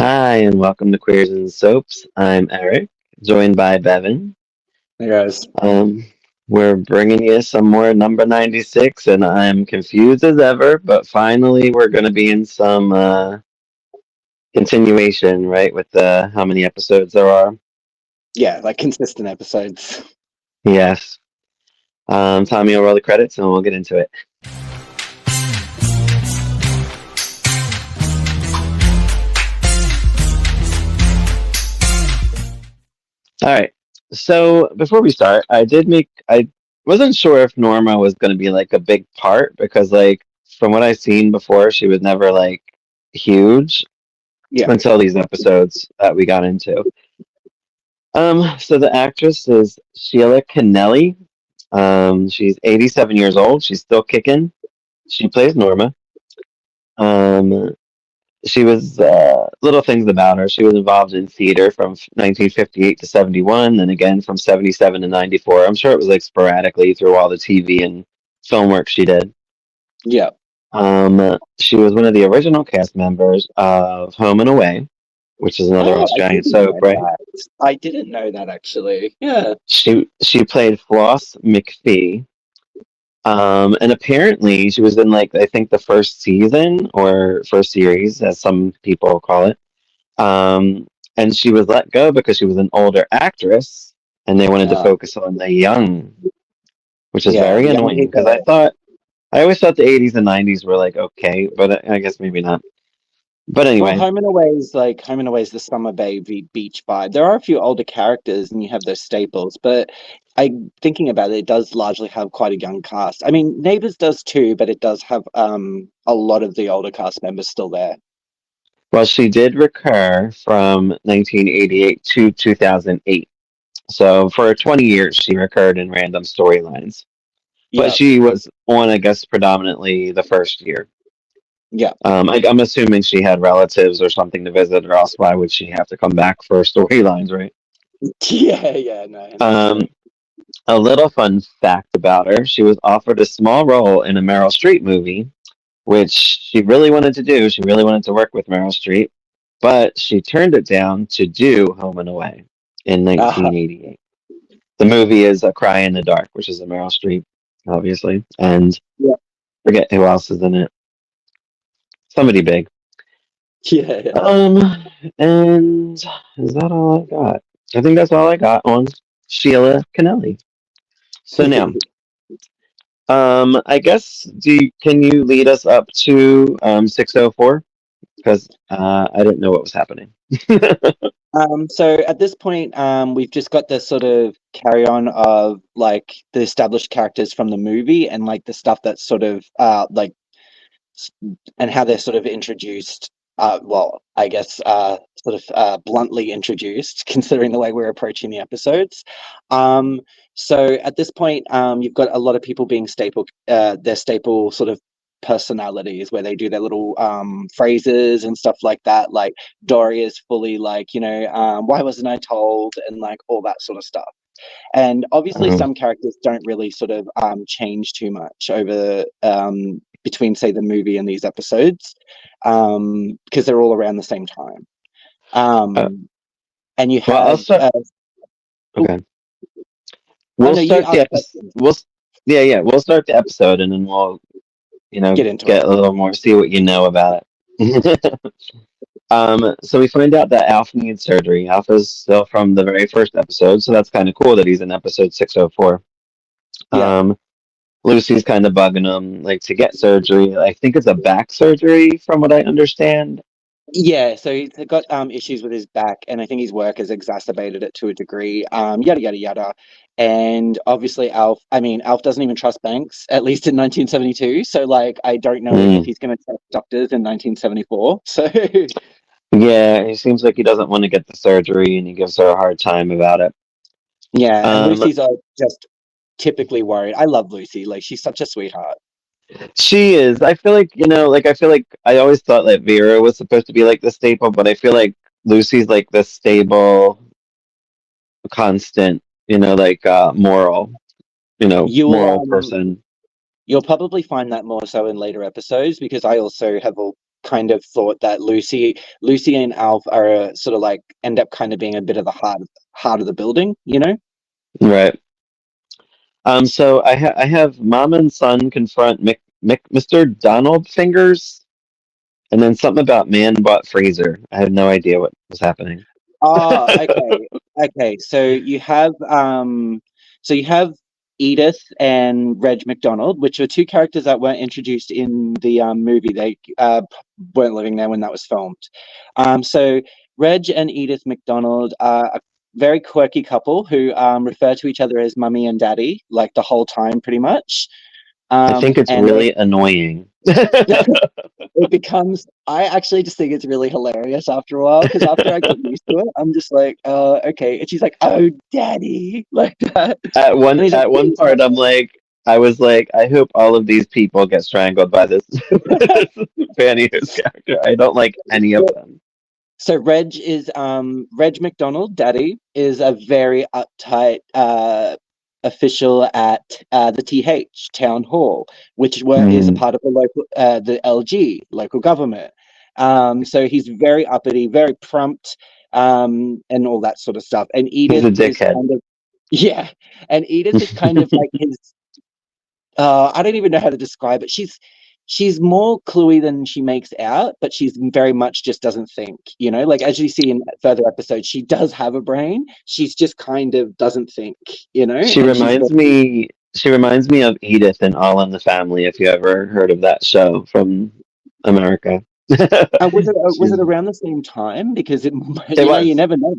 Hi, and welcome to Queers and Soaps. I'm Eric, joined by Bevan. Hey guys. Um, we're bringing you some more number 96, and I'm confused as ever, but finally we're going to be in some continuation, right, with how many episodes there are. Yeah, like consistent episodes. Yes. Tommy will roll the credits, and we'll get into it. All right. So before we start, I wasn't sure if Norma was going to be like a big part because like from what I've seen before, she was never like huge Yeah. until these episodes that we got into. So the actress is Sheila Kennelly. She's 87 years old. She's still kicking. She plays Norma. Um, she was little things about her. She was involved in theater from 1958 to 71, and again from 77 to 94. I'm sure it was like sporadically through all the TV and film work she did. Yeah. She was one of the original cast members of Home and Away, which is another Oh, I Australian didn't soap, know right? that. I didn't know that actually. Yeah. She played Floss McPhee. And apparently she was in like I think the first season or first series, as some people call it. And she was let go because she was an older actress, and they wanted to Uh, focus on the young, which is yeah. very Young annoying because people. I always thought the 80s and 90s were like okay, but I guess maybe not. But Well, anyway, Home and Away is like Home and Away is the summer baby beach vibe. There are a few older characters and you have those staples, but I thinking about it, it does largely have quite a young cast. I mean, Neighbours does too, but it does have a lot of the older cast members still there. well, she did recur from 1988 to 2008. So for 20 years, she recurred in random storylines. But Yeah. she was on, I guess, predominantly the first year. Yeah. I'm assuming she had relatives or something to visit, or else why would she have to come back for storylines, right? Yeah, yeah, no, Um, 100%. a little fun fact about her: she was offered a small role in a Meryl Streep movie, which she really wanted to do. She really wanted to work with Meryl Streep, but she turned it down to do Home and Away in Uh, 1988. The movie is A Cry in the Dark, which is a Meryl Streep, obviously, and yeah. forget who else is in it. Somebody big. Yeah, yeah. Um, and is that all I got? I think that's all I got on Sheila Kennelly. So now, I guess can you lead us up to 604? Because I didn't know what was happening. So at this point, we've just got the sort of carry on of like the established characters from the movie and like the stuff that's sort of s- and how they're sort of introduced. Well, I guess sort of bluntly introduced, considering the way we're approaching the episodes. Um, so at this point, you've got a lot of people being their staple sort of personalities where they do their little phrases and stuff like that. Like Dory is fully like, why wasn't I told? And like all that sort of stuff. And obviously, Um, some characters don't really sort of change too much over between, say, the movie and these episodes, because they're all around the same time. uh, Um, and you well, I'll have, start. oh, Okay, oh we'll no, you start the ask episode. questions. Yeah, we'll start the episode, and then we'll Get into it. get a little more, see what you know about it. So we find out that Alf needs surgery. Alf is still from the very first episode, so that's kind of cool that he's in episode 604. Yeah. Um, Lucy's kind of bugging him, like to get surgery. I think it's a back surgery, from what I understand. Yeah, so he's got issues with his back, and I think his work has exacerbated it to a degree. Yada yada yada, and obviously Alf doesn't even trust banks, at least in 1972. So like, I don't know if Mm. he's going to trust doctors in 1974. So Yeah, he seems like he doesn't want to get the surgery, and he gives her a hard time about it. yeah, and Um, Lucy's just typically worried. I love Lucy; like she's such a sweetheart. she is. I feel like I feel like I always thought that Vera was supposed to be like the staple, but I feel like Lucy's like the stable, constant, like moral, You'll moral um person. you'll probably find that more so in later episodes because I also have kind of thought that Lucy and Alf are sort of like end up kind of being a bit of the heart of the building, you know? Right. So I have mom and son confront Mr. Donald Fingers, and then something about man bought freezer. I had no idea what was happening. Oh, okay. Okay. So you have Edith and Reg McDonald, which are two characters that weren't introduced in the movie. They weren't living there when that was filmed. So Reg and Edith McDonald are a very quirky couple who refer to each other as mummy and daddy, like the whole time, pretty much. I think it's And really annoying. it becomes, I actually just think it's really hilarious after a while, because after I get used to it, I'm just like, okay. And she's like, oh, daddy, like that. At And he's like, one "Please, part, Mum." I was like, I hope all of these people get strangled by this Fanny Hughes character. I don't like any of them. So Reg McDonald, daddy, is a very uptight official at the town hall, which is a Mm, part of the LG local government. So he's very uppity, very prompt, and all that sort of stuff. And he's a Edith is dickhead. kind of, yeah, and Edith is kind of like his. I don't even know how to describe it. She's more cluey than she makes out, but she's very much just doesn't think, you know, like as you see in further episodes, she does have a brain. She's just kind of doesn't think, you know, She and she's reminds me she reminds me of Edith in All in the Family, if you ever heard of that show from America. was it She's around the same time? Because it, it you was. never know.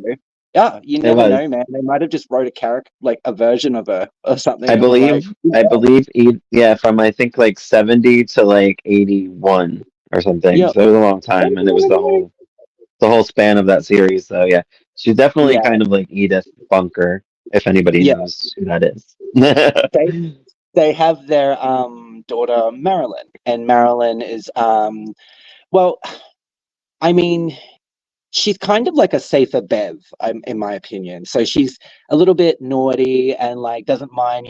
Yeah, you It never was. know, man. They might have just wrote a character, like a version of her or something, I and we're like, believe yeah, from I think like 70 to like 81 or something. yeah, So it was a long time and it was the whole span of that series. So yeah. She's definitely yeah, kind of like Edith Bunker, if anybody yeah. knows who that is. They they have their daughter Marilyn, and Marilyn is well, I mean, she's kind of like a safer Bev, in my opinion. So she's a little bit naughty and like doesn't mind,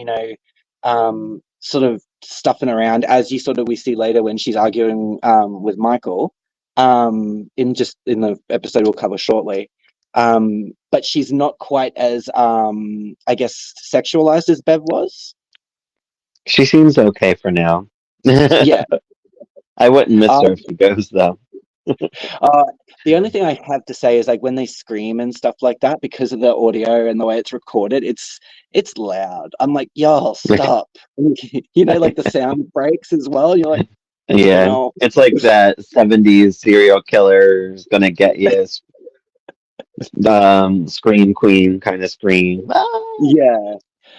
sort of stuffing around, as you sort of we see later when she's arguing with Michael, in the episode we'll cover shortly. But she's not quite as I guess sexualized as Bev was. She seems okay for now. Yeah. I wouldn't miss her Um, if she goes though. Uh, the only thing I have to say is like when they scream and stuff like that, because of the audio and the way it's recorded, it's loud. I'm like, y'all stop. Like the sound breaks as well. You're like, Yeah, no. it's like that 70s serial killer's gonna get you, scream queen kind of scream. Ah! Yeah.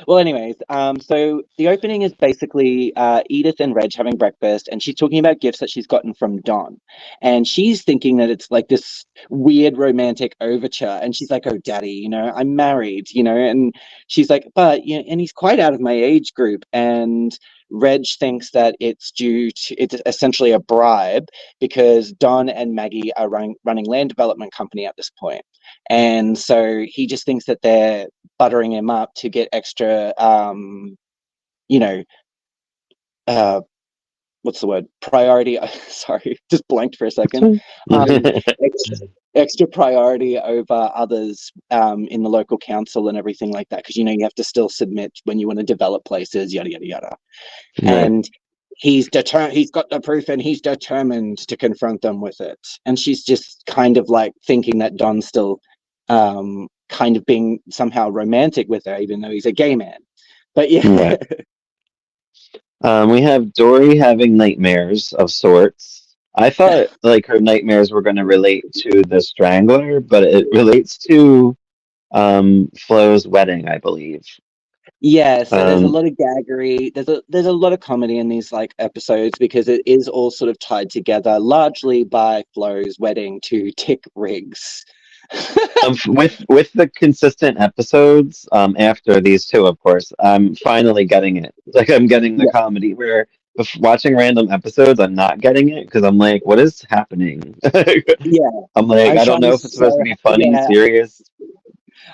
Well, anyways, so the opening is basically Edith and Reg having breakfast, and she's talking about gifts that she's gotten from Don, and she's thinking that it's like this weird romantic overture, and she's like, "Oh, Daddy, I'm married, and she's like, "But and he's quite out of my age group," and Reg thinks that it's essentially a bribe because Don and Maggie are running land development company at this point, and so he just thinks that they're buttering him up to get extra you know uh what's the word, priority. Sorry, just blanked for a second. um extra, extra priority over others in the local council and everything like that, because you have to still submit when you want to develop places, yada yada yada. Right. And he's got the proof and he's determined to confront them with it, and she's just kind of like thinking that Don's still kind of being somehow romantic with her, even though he's a gay man. But yeah. Right. We have Dory having nightmares of sorts. I thought like her nightmares were going to relate to the Strangler, but it relates to Flo's wedding, I believe. Yeah, so there's a Um, lot of gaggery. There's a lot of comedy in these like episodes, because it is all sort of tied together largely by Flo's wedding to Tick Riggs. with the consistent episodes after these two, of course, I'm finally getting it. Like I'm getting the Yeah, comedy where watching random episodes, I'm not getting it because I'm like, what is happening? yeah. I'm like, I'm I don't trying know if it's supposed to so be funny, yeah, serious.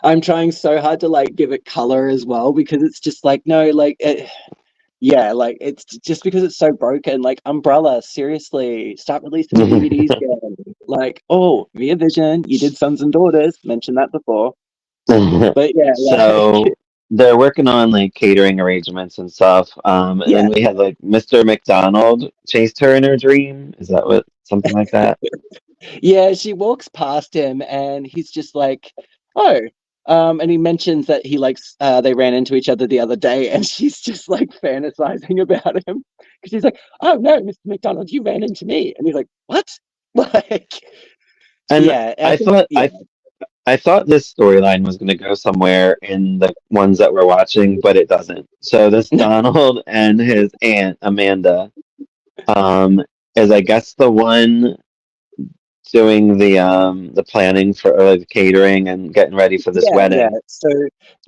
I'm trying so hard to like give it color as well, because it's just like no, like Yeah, like it's just because it's so broken. Like Umbrella, seriously, start releasing DVDs again. Like, oh, Via Vision, you did Sons and Daughters, mentioned that before. But yeah, like So they're working on like catering arrangements and stuff. And yeah, then we had like Mr. McDonald chased her in her dream. Is that what something like that? yeah, she walks past him and he's just like, oh. And he mentions that he likes they ran into each other the other day and she's just like fantasizing about him. Because he's like, oh no, Mr. McDonald, you ran into me. And he's like, what? Like And yeah, I I think thought yeah. I thought this storyline was going to go somewhere in the ones that we're watching, but it doesn't. So this Donald and his aunt Amanda um, is, I guess, the one doing the planning for like the catering and getting ready for this Yeah, yeah. wedding. So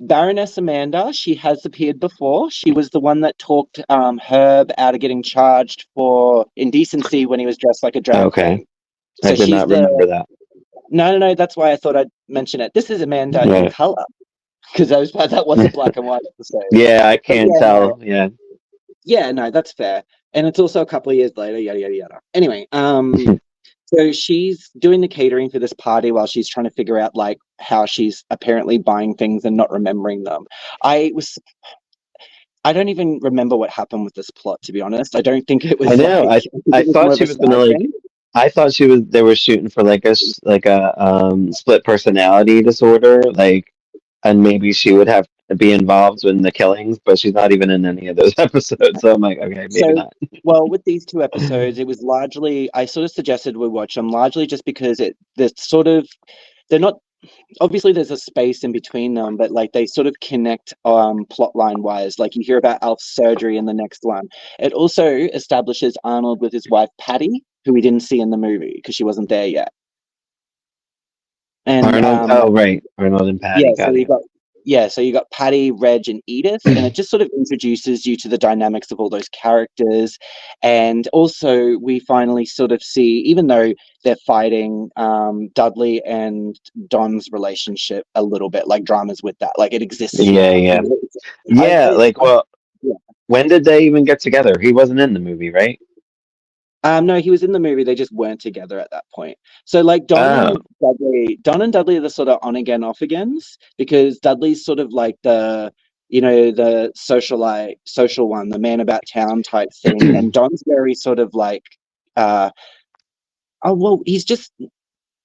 Baroness Amanda, she has appeared before. She was the one that talked Herb out of getting charged for indecency when he was dressed like a drag Okay, queen. I So did she's not the remember that. no. That's why I thought I'd mention it. This is Amanda in Right. color because that was a black and white episode. Yeah, I But can't yeah, no, tell. Yeah. yeah, no, that's fair. And it's also a couple of years later. Yada yada yada. Anyway, so she's doing the catering for this party while she's trying to figure out like how she's apparently buying things and not remembering them. I was I don't even remember what happened with this plot, to be honest. I don't think it I was know. like I think I it was thought more of she a was gonna side like. thing. I thought she was. They were shooting for like like a split personality disorder, like, and maybe she would have to be involved in the killings, but she's not even in any of those episodes. So I'm like, okay, maybe So not. well, with these two episodes, it was largely I sort of suggested we watch them largely just because they're not obviously there's a space in between them, but like they sort of connect plot line wise. Like you hear about Alf's surgery in the next one. It also establishes Arnold with his wife Patty, who we didn't see in the movie because she wasn't there yet. And Arnold. Oh, right, Arnold and yeah, Patty. Got it. so you got Patty, Reg, and Edith, and it just sort of introduces you to the dynamics of all those characters. And also, we finally sort of see, even though they're fighting, Dudley and Don's relationship a little bit, like dramas with that, like it exists Yeah, now. You yeah, know? yeah. Like, I well, yeah. when did they even get together? He wasn't in the movie, right? No, he was in the movie. They just weren't together at that point. So like Oh, Don and Dudley are the sort of on again, off agains because Dudley's sort of like the social one, the man about town type thing, and Don's very sort of like, uh, oh well, he's just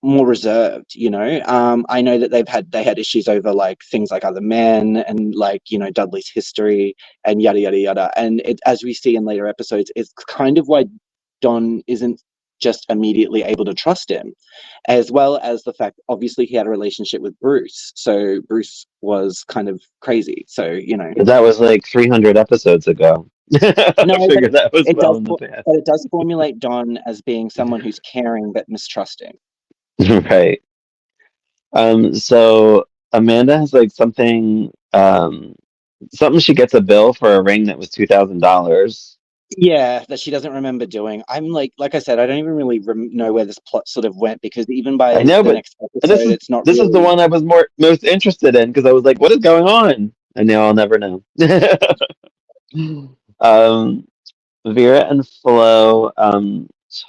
more reserved. I know that they had issues over like things like other men and like Dudley's history and yada yada yada, and it as we see in later episodes, it's kind of why Don isn't just immediately able to trust him, as well as the fact obviously he had a relationship with Bruce, so Bruce was kind of crazy. So that was like 300 episodes ago. no, I but figured that was it well does, in the past. but it does formulate Don as being someone who's caring but mistrusting. Right. So Amanda has like something she gets a bill for a ring that was $2,000. Yeah, that she doesn't remember doing. I'm like I said, I don't even really know where this plot sort of went because even I by know, the but next episode, it's not this is the really. one I was most interested in because I was like, what is going on? And now I'll never know. um, Vera and Flo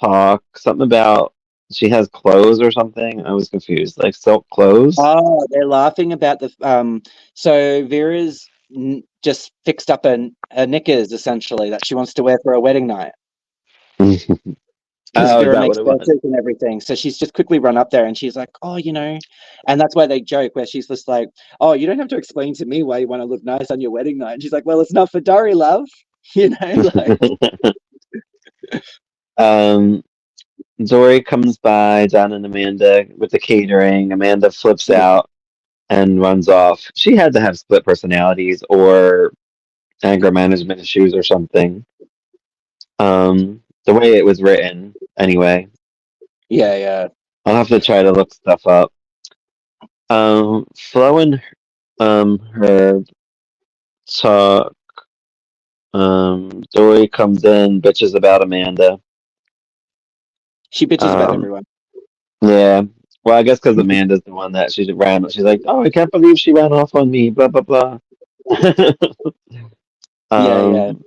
talk something about she has clothes or something. I was confused. Like silk clothes. Oh, they're laughing about the. So Vera's just fixed up her knickers essentially that she wants to wear for her wedding night because Oh, is Vera that what makes it was? dresses and everything. So she's just quickly run up there and she's like, oh, and that's why they joke where she's just like, oh, you don't have to explain to me why you want to look nice on your wedding night. And she's like, well, it's not for Dory, love. Like. um, Dory comes by John and Amanda with the catering. Amanda flips out and runs off. She had to have split personalities or anger management issues or something. The way it was written, anyway. Yeah, yeah. I'll have to try to look stuff up. Flo and her talk. Dory comes in, bitches about Amanda. She bitches about Um, everyone. yeah. Well, I guess because Amanda's the one that she ran. She's like, oh, I can't believe she ran off on me. Blah blah blah. Yeah, yeah. um,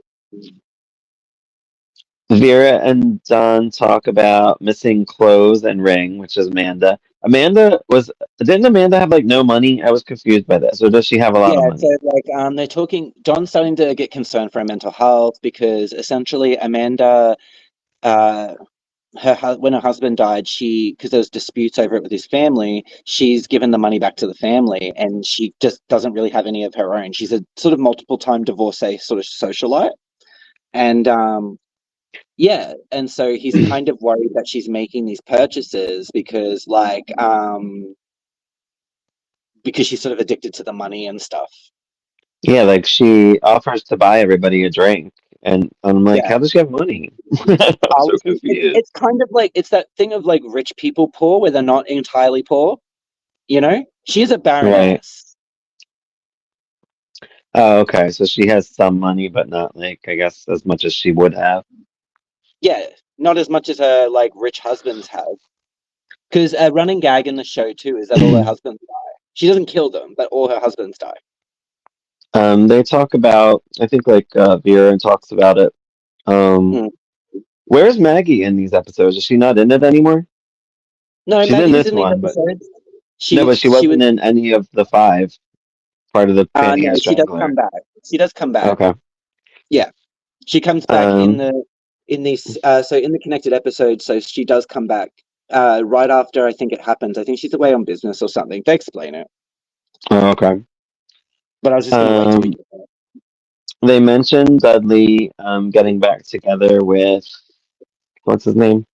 Vera and Don talk about missing clothes and ring, which is Amanda. Didn't Amanda have like no money? I was confused by this. Or does she have a lot of Yeah, so money? like they're talking. John's starting to get concerned for her mental health because essentially Amanda, uh, when her husband died, she because there's disputes over it with his family. She's given the money back to the family, and she just doesn't really have any of her own. She's a sort of multiple time divorcee, sort of socialite, and yeah, and so he's kind of worried that she's making these purchases because she's sort of addicted to the money and stuff. Yeah, like she offers to buy everybody a drink. And I'm like, Yeah. how does she have money? I'm so confused. It's kind of like it's that thing of like rich people poor where they're not entirely poor, you know? She's a Right. baroness. Oh, okay. So she has some money, but not like, I guess, as much as she would have. Yeah, not as much as her like rich husbands have. Because a running gag in the show too is that all her husbands die. She doesn't kill them, but all her husbands die. They talk about, I think like Vera talks about it. Um, Mm. where's Maggie in these episodes? Is she not in it anymore? No, She's in Maggie's this in these one, but episodes. no, but she She was wasn't in any of the five, part of the Panty no, Hair she does Strangler. come back. She does come back. Okay. Yeah. She comes back Um, in these so in the connected episodes, so she does come back right after I think it happens. I think she's away on business or something. They explain it. oh, okay. But I was just gonna wait till we Um, get there. they mentioned Dudley getting back together with what's his name?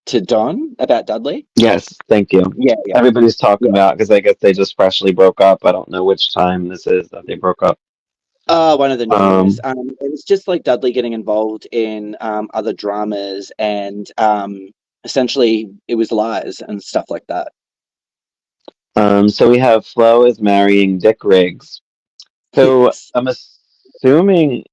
To Don about Dudley. Yes, thank you. Yeah, yeah, Everybody's talking yeah. about because I guess they just freshly broke up. I don't know which time this is that they broke up. One of the New Year's. Um, It was just like Dudley getting involved in other dramas and essentially it was lies and stuff like that. so we have Flo is marrying Dick Riggs. So Yes. I'm assuming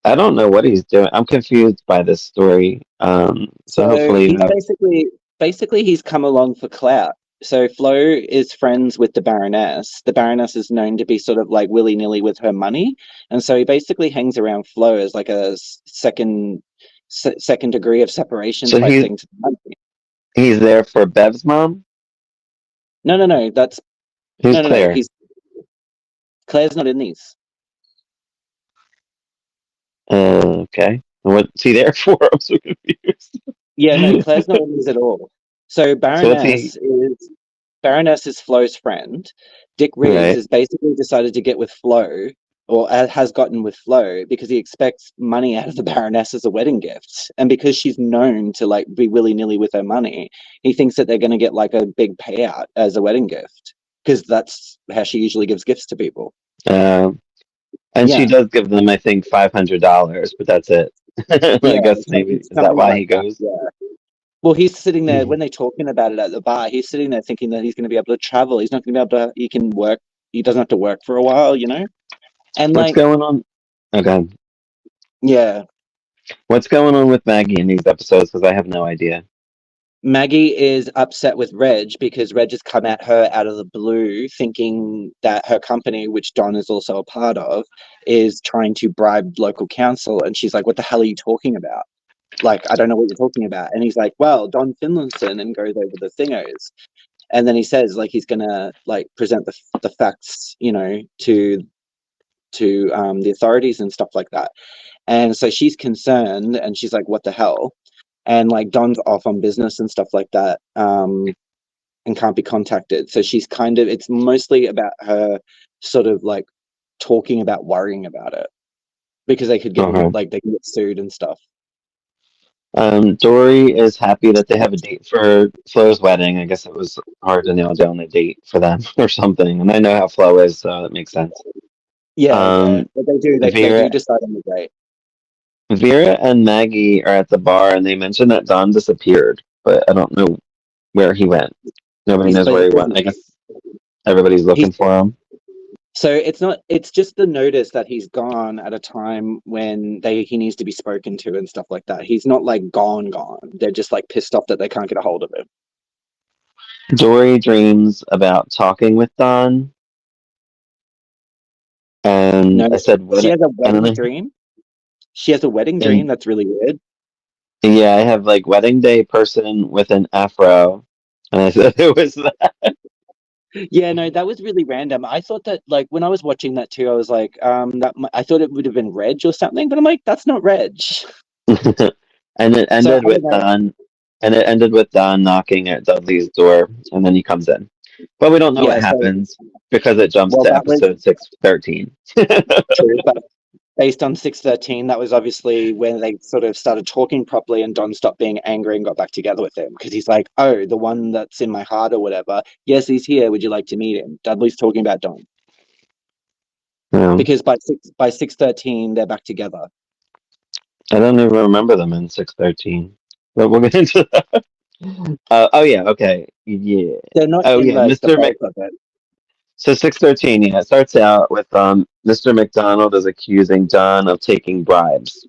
I don't know what he's doing. I'm confused by this story. So So hopefully he's that. basically he's come along for clout. So Flo is friends with the Baroness. The Baroness is known to be sort of like willy nilly with her money, and so he basically hangs around Flo as like a second degree of separation So type thing to the money. he's there for Bev's mom. No, no, no. That's Who's no. Claire? He's Claire's not in these. Okay. What's he there for? I'm so confused. Yeah, no, Claire's not in these at all. So So what's he? Baroness is Flo's friend. Dick Riggs Right. has basically decided to get with Flo, or has gotten with Flo because he expects money out of the Baroness as a wedding gift, and because she's known to like be willy nilly with her money, he thinks that they're going to get like a big payout as a wedding gift because that's how she usually gives gifts to people. Um, and she Yeah, does give them, I think, $500, but that's it. I yeah, guess maybe is that something why like he that. goes? Yeah. Well, he's sitting there when they're talking about it at the bar. He's sitting there thinking that he's going to be able to travel. He's not going to be able to. He can work. He doesn't have to work for a while, you know. And What's like, going on? Okay. yeah, What's going on with Maggie in these episodes? Because I have no idea. Maggie is upset with Reg because Reg has come at her out of the blue, thinking that her company, which Don is also a part of, is trying to bribe local council. And she's like, "What the hell are you talking about? Like, I don't know what you're talking about." And he's like, "Well, Don Finlayson," and goes over the thingos. And then he says like he's gonna like present the facts, you know, to the authorities and stuff like that. And so she's concerned, and she's like, "What the hell?" And like Don's off on business and stuff like that, and can't be contacted. So she's kind of it's mostly about her sort of like talking about worrying about it because they could get in Okay. like they can get sued and stuff. Dory is happy that they have a date for Flo's wedding. I guess it was hard to nail down a date for them or something. And I know how Flo is, so that makes sense. Yeah, yeah. Um, But they do Vera, decide on the date. Vera and Maggie are at the bar, and they mention that Don disappeared, but I don't know where he went. Nobody He's knows where he basically went. I guess everybody's he's looking for him. So it's not. It's just the notice that he's gone at a time when he needs to be spoken to and stuff like that. He's not like gone. They're just like pissed off that they can't get a hold of him. Dory dreams about talking with Don, And No, I said, what? she has a And wedding then dream. She has a wedding dream. and That's really weird. yeah, I have like wedding day person with an afro. And I said it was that. Yeah, no, that was really random. I thought that, like, when I was watching that too, I was like, I thought it would have been Reg or something, but I'm like, that's not Reg. And it So ended I don't with know. Don, and it ended with Don knocking at Dudley's door, and then he comes in. But we don't know what Yeah, so happens because it jumps well, to that was episode 613. true, but based on 613, that was obviously when they sort of started talking properly, and Don stopped being angry and got back together with him because he's like, "Oh, the one that's in my heart or whatever. Yes, he's here. Would you like to meet him?" Dudley's talking about Don Yeah. because by 613 they're back together. I don't even remember them in 613. But we'll get into that. Oh yeah, okay. Yeah. They're not Oh in yeah, like the Mr. bulk Mc of it. So 613, yeah, it starts out with Mr. McDonald is accusing Don of taking bribes.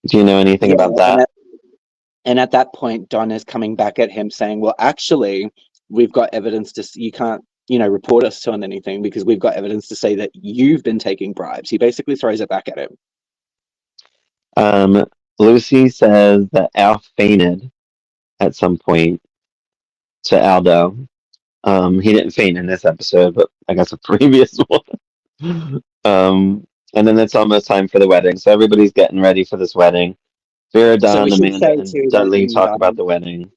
Do you know anything Yeah, about and that? at that point, Don is coming back at him saying, "Well, actually, we've got evidence to you can't, report us on anything because we've got evidence to say that you've been taking bribes." He basically throws it back at him. Um, Lucy says that Al fainted at some point to Aldo. He didn't faint in this episode, but I guess a previous one. And then it's almost time for the wedding, so everybody's getting ready for this wedding. Vera, So we Don, should Amanda, say and too that Dudley talk about the wedding.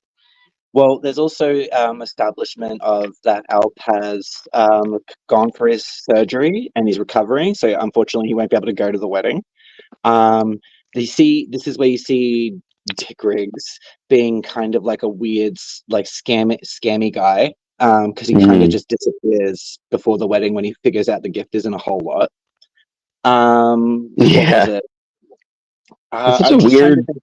well, there's also establishment of that Alp has gone for his surgery and he's recovering. So unfortunately, he won't be able to go to the wedding. Um, this is where you see Dick Riggs being kind of like a weird, like scammy guy. Because he kind of Mm, just disappears before the wedding when he figures out the gift isn't a whole lot. What was yeah, it? it's such I'm a just trying to weird think.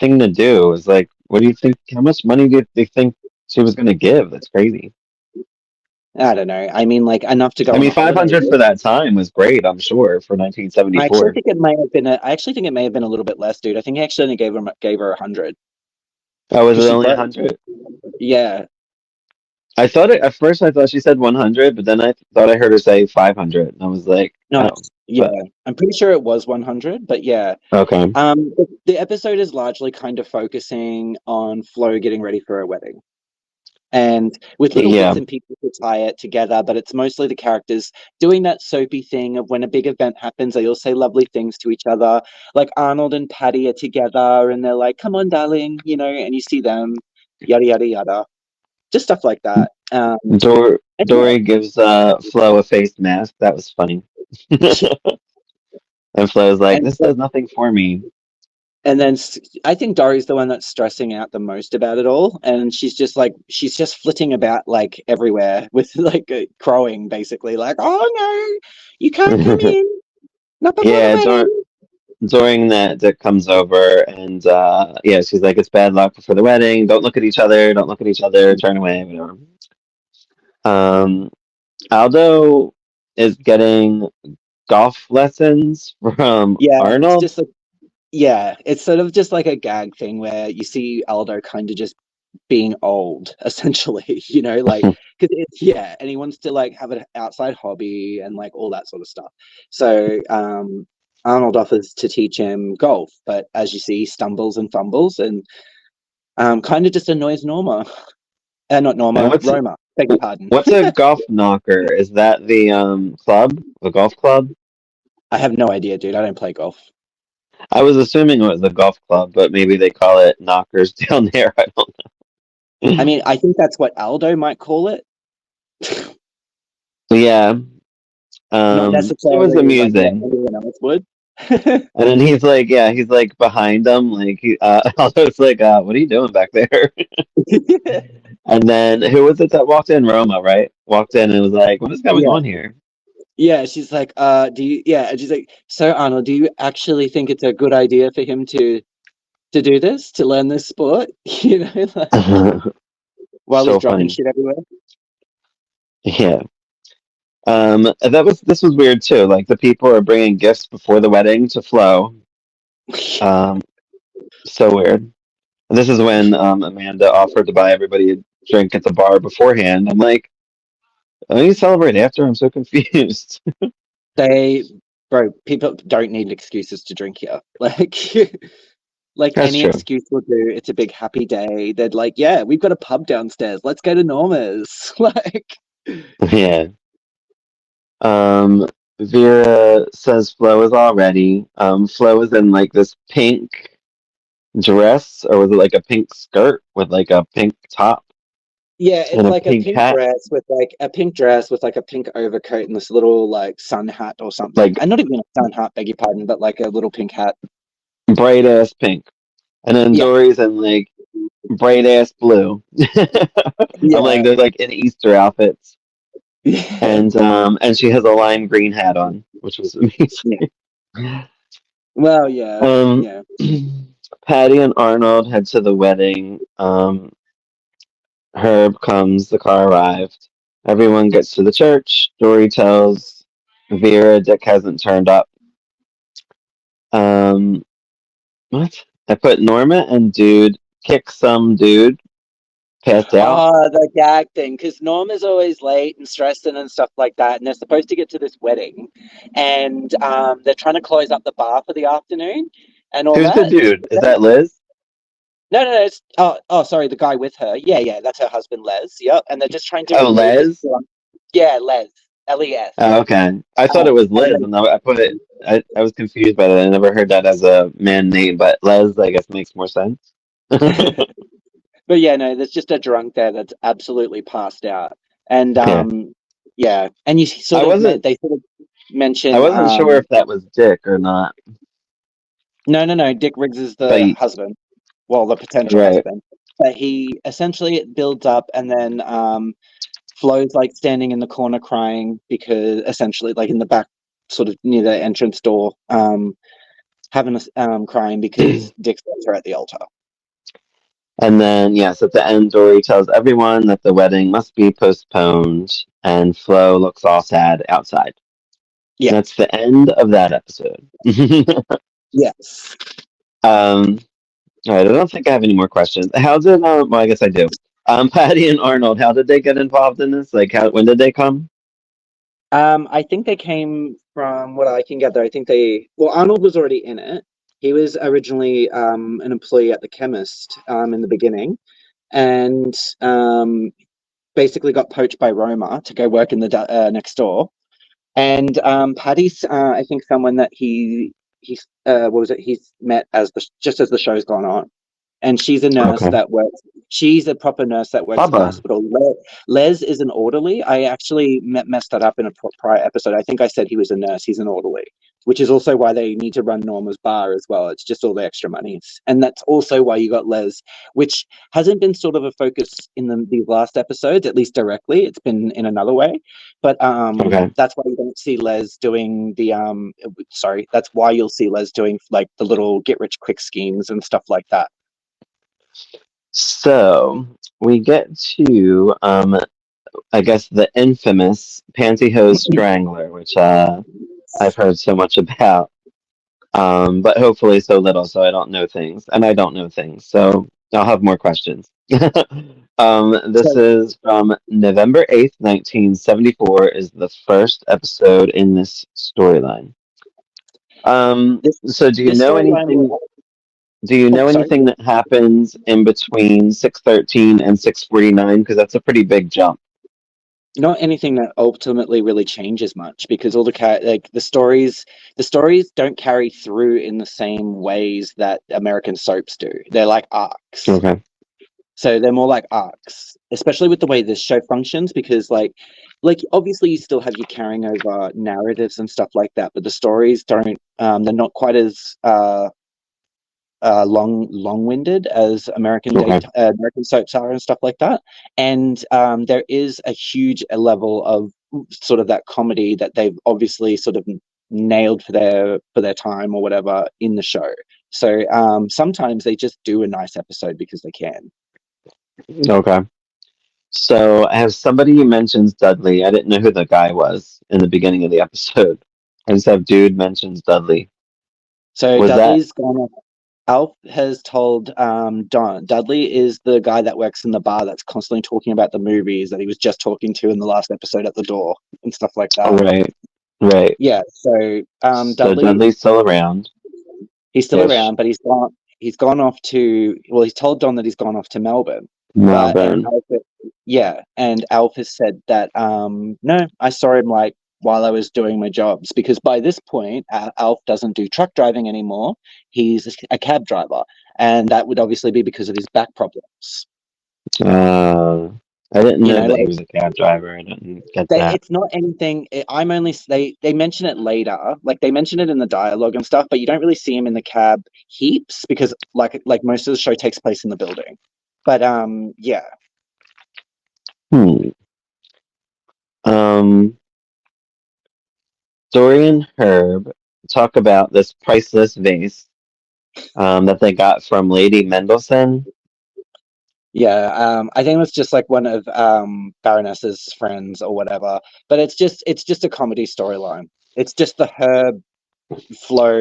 thing to do. It's like, what do you think? How much money do they think she was going to give? That's crazy. I don't know. I mean, like enough to go I on mean, a holiday 500 for with. that time was great, I'm sure, for I actually 1974. think it may have been. I actually think it may have been a little bit less, dude. I think he actually only gave her 100 Oh, was because it she only broke. 100? Yeah, I thought it, at first I thought she said 100, but then I thought I heard her say 500. And I was like, no, oh, yeah. but I'm pretty sure it was 100, but yeah. okay. The episode is largely kind of focusing on Flo getting ready for her wedding, and with little bits Yeah. and pieces to tie it together. But it's mostly the characters doing that soapy thing of when a big event happens, they all say lovely things to each other. Like Arnold and Patty are together, and they're like, "Come on, darling," and you see them, yada yada yada, just stuff like that. And Dory gives Flo a face mask. That was funny. yeah, And Flo's like, and this does nothing for me. and then I think Dory's the one that's stressing out the most about it all, and she's just flitting about like everywhere with like crowing basically, like, "Oh no, you can't come in, not before the Yeah, wedding." during that, Dick comes over and yeah, she's like, it's bad luck before the wedding. Don't look at each other. Don't look at each other. Turn away. Whatever. Um, Aldo is getting golf lessons from Yeah, it's Arnold. just like yeah, it's sort of just like a gag thing where you see Aldo kind of just being old, essentially, like because it's yeah, and he wants to like have an outside hobby and like all that sort of stuff. So Arnold offers to teach him golf, but as you see, he stumbles and fumbles and kind of just annoys Norma. Not And Norma, Roma. Beg your pardon. what's a golf knocker? Is that the club, the golf club? I have no idea, dude. I don't play golf. I was assuming it was a golf club, but maybe they call it knockers down there. I don't I know. mean, I think that's what Aldo might call it. Yeah, Not it was necessarily like what amusing. everyone else would. And then he's like, yeah, he's like behind them, like Aldo's like, what are you doing back there? And then who was it that walked in? Roma, right? Walked in and was like, what is going Yeah. on here? Yeah, she's like, do you yeah, and she's like, "So Arnold, do you actually think it's a good idea for him to do this, to learn this sport?" Like while he's So dropping funny. shit everywhere. Yeah. This was weird too. Like the people are bringing gifts before the wedding to Flo. Um, so weird. And this is when Amanda offered to buy everybody a drink at the bar beforehand. I'm like, Don't you celebrate after? I'm so confused. They, bro, people don't need excuses to drink here. Like That's any true. excuse will do. It's a big happy day. They're like, yeah, we've got a pub downstairs. Let's go to Norma's. Like, Yeah. Um, Vera says Flo is all ready. Flo is in like this pink dress, or was it like a pink skirt with like a pink top yeah, and it's a like a pink pink hat? dress with like a pink dress with like a pink overcoat and this little like sun hat or something. Like And not even a sun hat, beg your pardon, but like a little pink hat. bright ass pink. And then Yeah. Dory's in like bright ass blue. I'm like, Yeah. they're like in Easter outfits. Yeah. And she has a lime green hat on, which was Yeah. amazing. Well, yeah. Um, Yeah. Patty and Arnold head to the wedding. Herb comes, the car arrived. Everyone gets to the church. Dory tells Vera Dick hasn't turned up. Um, what? I put Norma and dude kick some dude passed out. Oh, the gag thing, because Norm is always late and stressing and stuff like that, and they're supposed to get to this wedding, and they're trying to close up the bar for the afternoon and all Who's the that. dude? Is that Liz? No, no, no. It's sorry, the guy with her. Yeah, yeah, that's her husband, Les. Yep, and they're just trying to Oh, remove this. Les? Yeah, Les, Les. Oh, okay. I thought it was Liz, and I put it. I was confused by that. I never heard that as a man name, but Les, I guess, makes more sense. But yeah, no, there's just a drunk there that's absolutely passed out, and Yeah, yeah, and you I sort of wasn't. they sort of I mention wasn't sure if that was Dick or not. no, no, no. Dick Riggs is But the husband. Well, the potential right, husband. But he essentially it builds up, and then Flo's like standing in the corner crying because essentially, like in the back, sort of near the entrance door, having a crying because Dick's left her at the altar. and then yes, at the end, Dory tells everyone that the wedding must be postponed, and Flo looks all sad outside. Yeah. That's the end of that episode. Yes. All right, I don't think I have any more questions. How did well, I guess I do. Patty and Arnold, how did they get involved in this? Like, when did they come? I think they came from what I can gather. I think well, Arnold was already in it. He was originally an employee at the chemist in the beginning, and basically got poached by Roma to go work in the next door. And Paddy's, I think, someone that he's what was it? He's met as just as the show's gone on, and she's a nurse Okay. that works. She's a proper nurse that works in the Bubba. hospital. Les is an orderly. I actually messed that up in a prior episode. I think I said he was a nurse. He's an orderly, which is also why they need to run Norma's bar as well. It's just all the extra money, and that's also why you got Les, which hasn't been sort of a focus in these last episodes, at least directly. It's been in another way, but Okay. that's why you don't see Les doing the sorry. That's why you'll see Les doing like the little get rich quick schemes and stuff like that. So we get to, I guess, the infamous Pantyhose Strangler, which I've heard so much about, but hopefully so little, so I don't know things, and I don't know things, so I'll have more questions. This So is from November 8th, 1974, is the first episode in this storyline. this So do you this know storyline anything? will. Do you Oh, know sorry. anything that happens in between 613 and 649? Because that's a pretty big jump. Not anything that ultimately really changes much because all the stories don't carry through in the same ways that American soaps do. They're like arcs. Okay. So they're more like arcs, especially with the way this show functions, because like obviously you still have your carrying over narratives and stuff like that, but the stories don't they're not quite as long-winded as Okay. American soaps are and stuff like that. And there is a huge level of sort of that comedy that they've obviously sort of nailed for their time or whatever in the show. So sometimes they just do a nice episode because they can. Okay. So as somebody mentions Dudley, I didn't know who the guy was in the beginning of the episode. I just have dude mentions Dudley. So Was that Dudley's gone. Alf has told Don Dudley is the guy that works in the bar that's constantly talking about the movies that he was just talking to in the last episode at the door and stuff like that. Right. Right. Yeah, so So Dudley, Dudley's still around he's still ish. around, but he's gone off to, well, he's told Don that he's gone off to Melbourne. But and Melbourne. yeah, and Alf has said that no, I saw him like while I was doing my jobs, because by this point Alf doesn't do truck driving anymore. He's a cab driver, and that would obviously be because of his back problems. Uh, I didn't You know know, that he like was a cab driver. I didn't get they, that. it's not anything. I'm only they mention it later, like they mention it in the dialogue and stuff, but you don't really see him in the cab heaps because like most of the show takes place in the building. But yeah. Hmm. Um, Dory and Herb talk about this priceless vase that they got from Lady Mendelssohn. Yeah, I think it was just like one of Baroness's friends or whatever. But it's just a comedy storyline. It's just the Herb Flo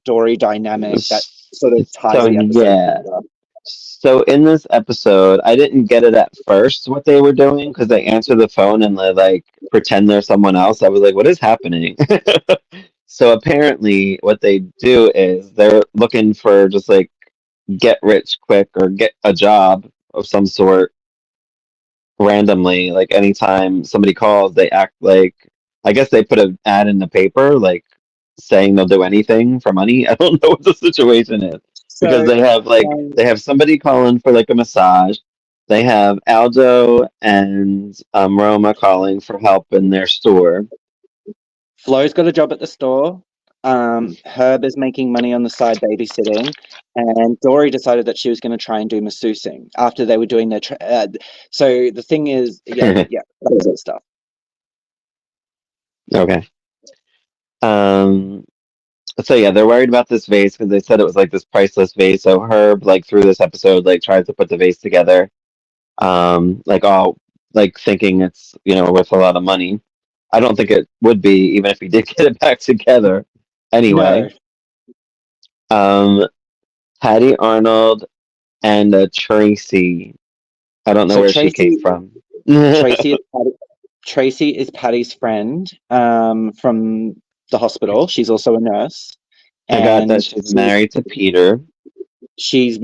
Dory dynamic that sort of ties So the episode yeah. together. So in this episode, I didn't get it at first what they were doing because they answer the phone and they like pretend they're someone else. I was like, what is happening? So apparently, what they do is they're looking for just like get rich quick or get a job of some sort randomly. Like anytime somebody calls, they act like I guess they put an ad in the paper like saying they'll do anything for money. I don't know what the situation is because So they have somebody calling for like a massage. They have Aldo and Roma calling for help in their store. Flo's got a job at the store. Herb is making money on the side babysitting, and Dory decided that she was going to try and do masseursing after they were doing their. So the thing is, yeah, yeah, that was it stuff. Okay. Um, so yeah, they're worried about this vase because they said it was like this priceless vase. So Herb, like through this episode, like tries to put the vase together, like all like thinking it's worth a lot of money. I don't think it would be even if he did get it back together. No, Anyway, um, Patty Arnold and Tracy. I don't know so where she came from. Tracy is Tracy is Patty's friend from the hospital. She's also a nurse, I got and that she's married to Peter, she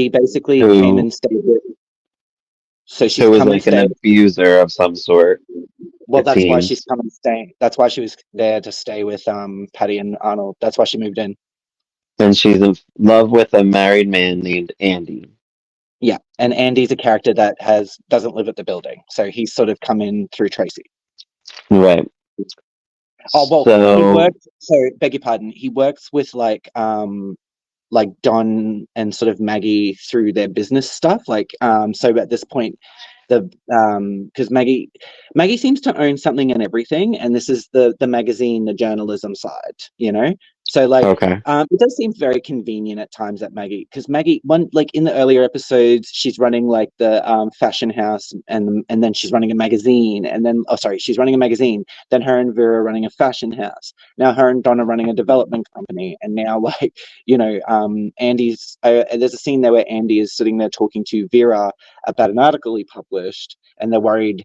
basically came who and stayed with. So she's who was come and like an stayed. abuser of some sort. Well, It that's why she's seems. come and staying. That's why she was there to stay with Patty and Arnold. That's why she moved in. And she's in love with a married man named Andy. Yeah, and Andy's a character that has doesn't live at the building, so he's sort of come in through Tracy. Right. Oh well, he So works. So beg your pardon. He works with like Don and sort of Maggie through their business stuff. Like so at this point, the because Maggie seems to own something and everything, and this is the magazine, the journalism side, you know. So like okay. it does seem very convenient at times that Maggie, because Maggie, one, like in the earlier episodes, she's running like the fashion house, and then she's running a magazine, and then oh sorry, she's running a magazine. Then her and Vera are running a fashion house. Now her and Don are running a development company, and now like Andy's there's a scene there where Andy is sitting there talking to Vera about an article he published, and they're worried.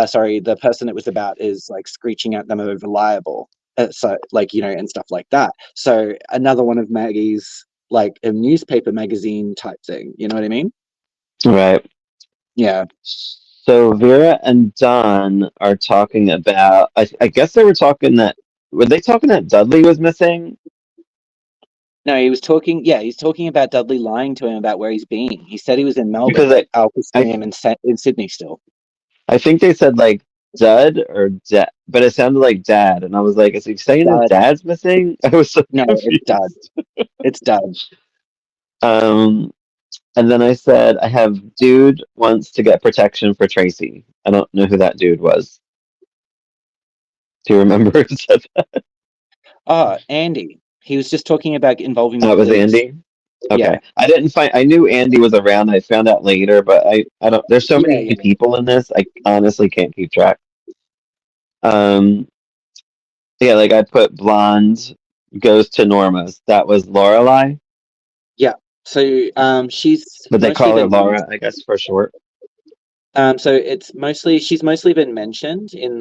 Sorry, the person it was about is like screeching at them over libel. So like and stuff like that. So another one of Maggie's like a newspaper magazine type thing. You know what I mean? Right. Yeah. So Vera and Don are talking about. I guess they were talking that. Were they talking that Dudley was missing? No, he was talking. Yeah, he's talking about Dudley lying to him about where he's been. He said he was in Melbourne, Because but Alf was I seeing him in Sydney still. I think they said like Dud or Dad, but it sounded like Dad, and I was like, is he saying his Dud. dad's missing? I was so No, it's Dud. confused. It's Dud. Um, and then I said, I have dude wants to get protection for Tracy. I don't know who that dude was. Do you remember who said that? Oh, Andy. He was just talking about involving the That was police. Andy. Yeah. Okay, I didn't find. I knew Andy was around. I found out later, but I don't. There's so Yeah, many yeah. people in this. I honestly can't keep track. Um, yeah, like I put blonde goes to Norma's. That was Lorelai. So she's But they mostly call her been Laura, I guess, for short. so it's mostly she's mostly been mentioned in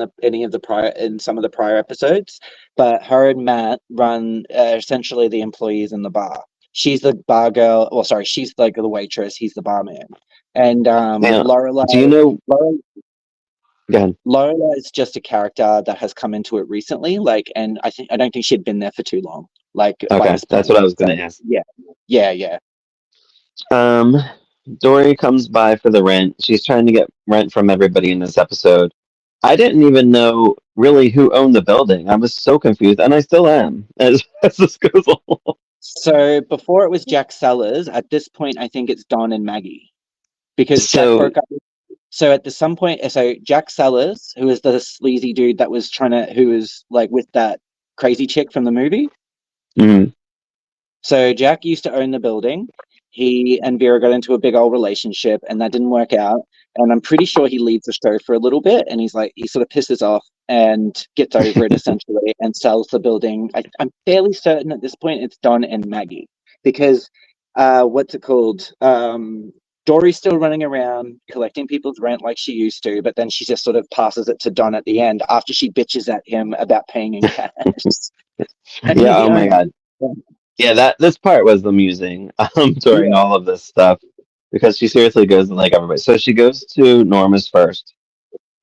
some of the prior episodes, but her and Matt run essentially the employees in the bar. She's the bar girl. Well, sorry, she's like the waitress. He's the barman, and Now, do you Lorelai. know? Lorelai Go ahead. Lorelai is just a character that has come into it recently. Like, and I don't think she'd been there for too long. Like by Okay, this that's point, what I was so going to ask. yeah. Um, Dory comes by for the rent. She's trying to get rent from everybody in this episode. I didn't even know really who owned the building. I was so confused, and I still am as this goes along. So before it was Jack Sellers. At this point, I think it's Don and Maggie because Jack So, broke up. So at some point, so Jack Sellers, who is the sleazy dude that was who was like with that crazy chick from the movie. mhm. So Jack used to own the building. He and Vera got into a big old relationship, and that didn't work out. And I'm pretty sure he leaves the show for a little bit, and he sort of pisses off and gets over it essentially, and sells the building. I'm fairly certain at this point it's Don and Maggie because what's it called? Dory's still running around collecting people's rent like she used to, but then she just sort of passes it to Don at the end after she bitches at him about paying in cash. And he's Yeah. the Oh my owner. God. Yeah, that this part was amusing during Yeah. all of this stuff because she seriously goes to like everybody. So she goes to Norma's first.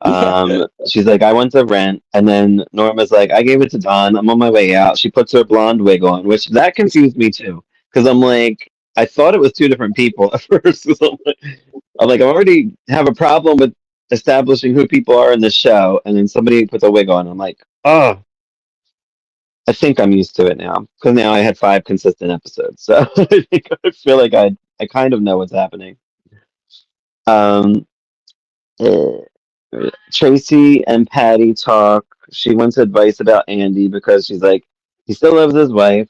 Yeah. She's like, I want to rent, and then Norma's like, I gave it to Don. I'm on my way out. She puts her blonde wig on, which that confused me too because I'm like, I thought it was two different people at first. 'Cause I'm like, I already have a problem with establishing who people are in the show, and then somebody puts a wig on. I'm like, oh, I think I'm used to it now because now I had 5 consistent episodes, so I feel like I kind of know what's happening. Um, eh, Tracy and Patty talk. She wants advice about Andy because she's like he still loves his wife.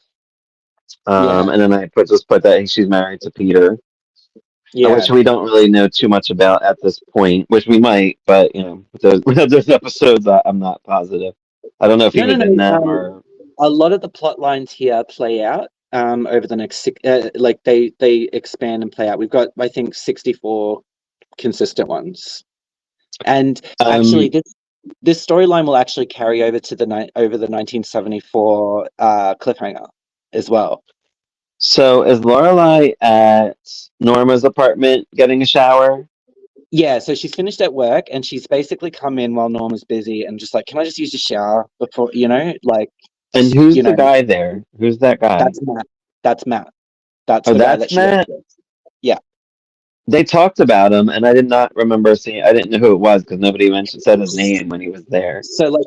Yeah. And then I just put that she's married to Peter, Yeah. which we don't really know too much about at this point. Which we might, but you know, with those episodes, I'm not positive. I don't know if he No, was no, in no. them or. A lot of the plot lines here play out over the next like they expand and play out. We've got I think 64 consistent ones, and actually Um, this storyline will actually carry over to the 1974 cliffhanger as well. So is Lorelai at Norma's apartment getting a shower? Yeah, so she's finished at work and she's basically come in while Norma's busy and just like, can I just use the shower before like And just who's the guy there? Who's that guy? that's Matt. That's Matt. That's Oh, the guy that's that she works Matt. with. Yeah. They talked about him, and I did not remember seeing. I didn't know who it was because nobody mentioned said his name when he was there. So like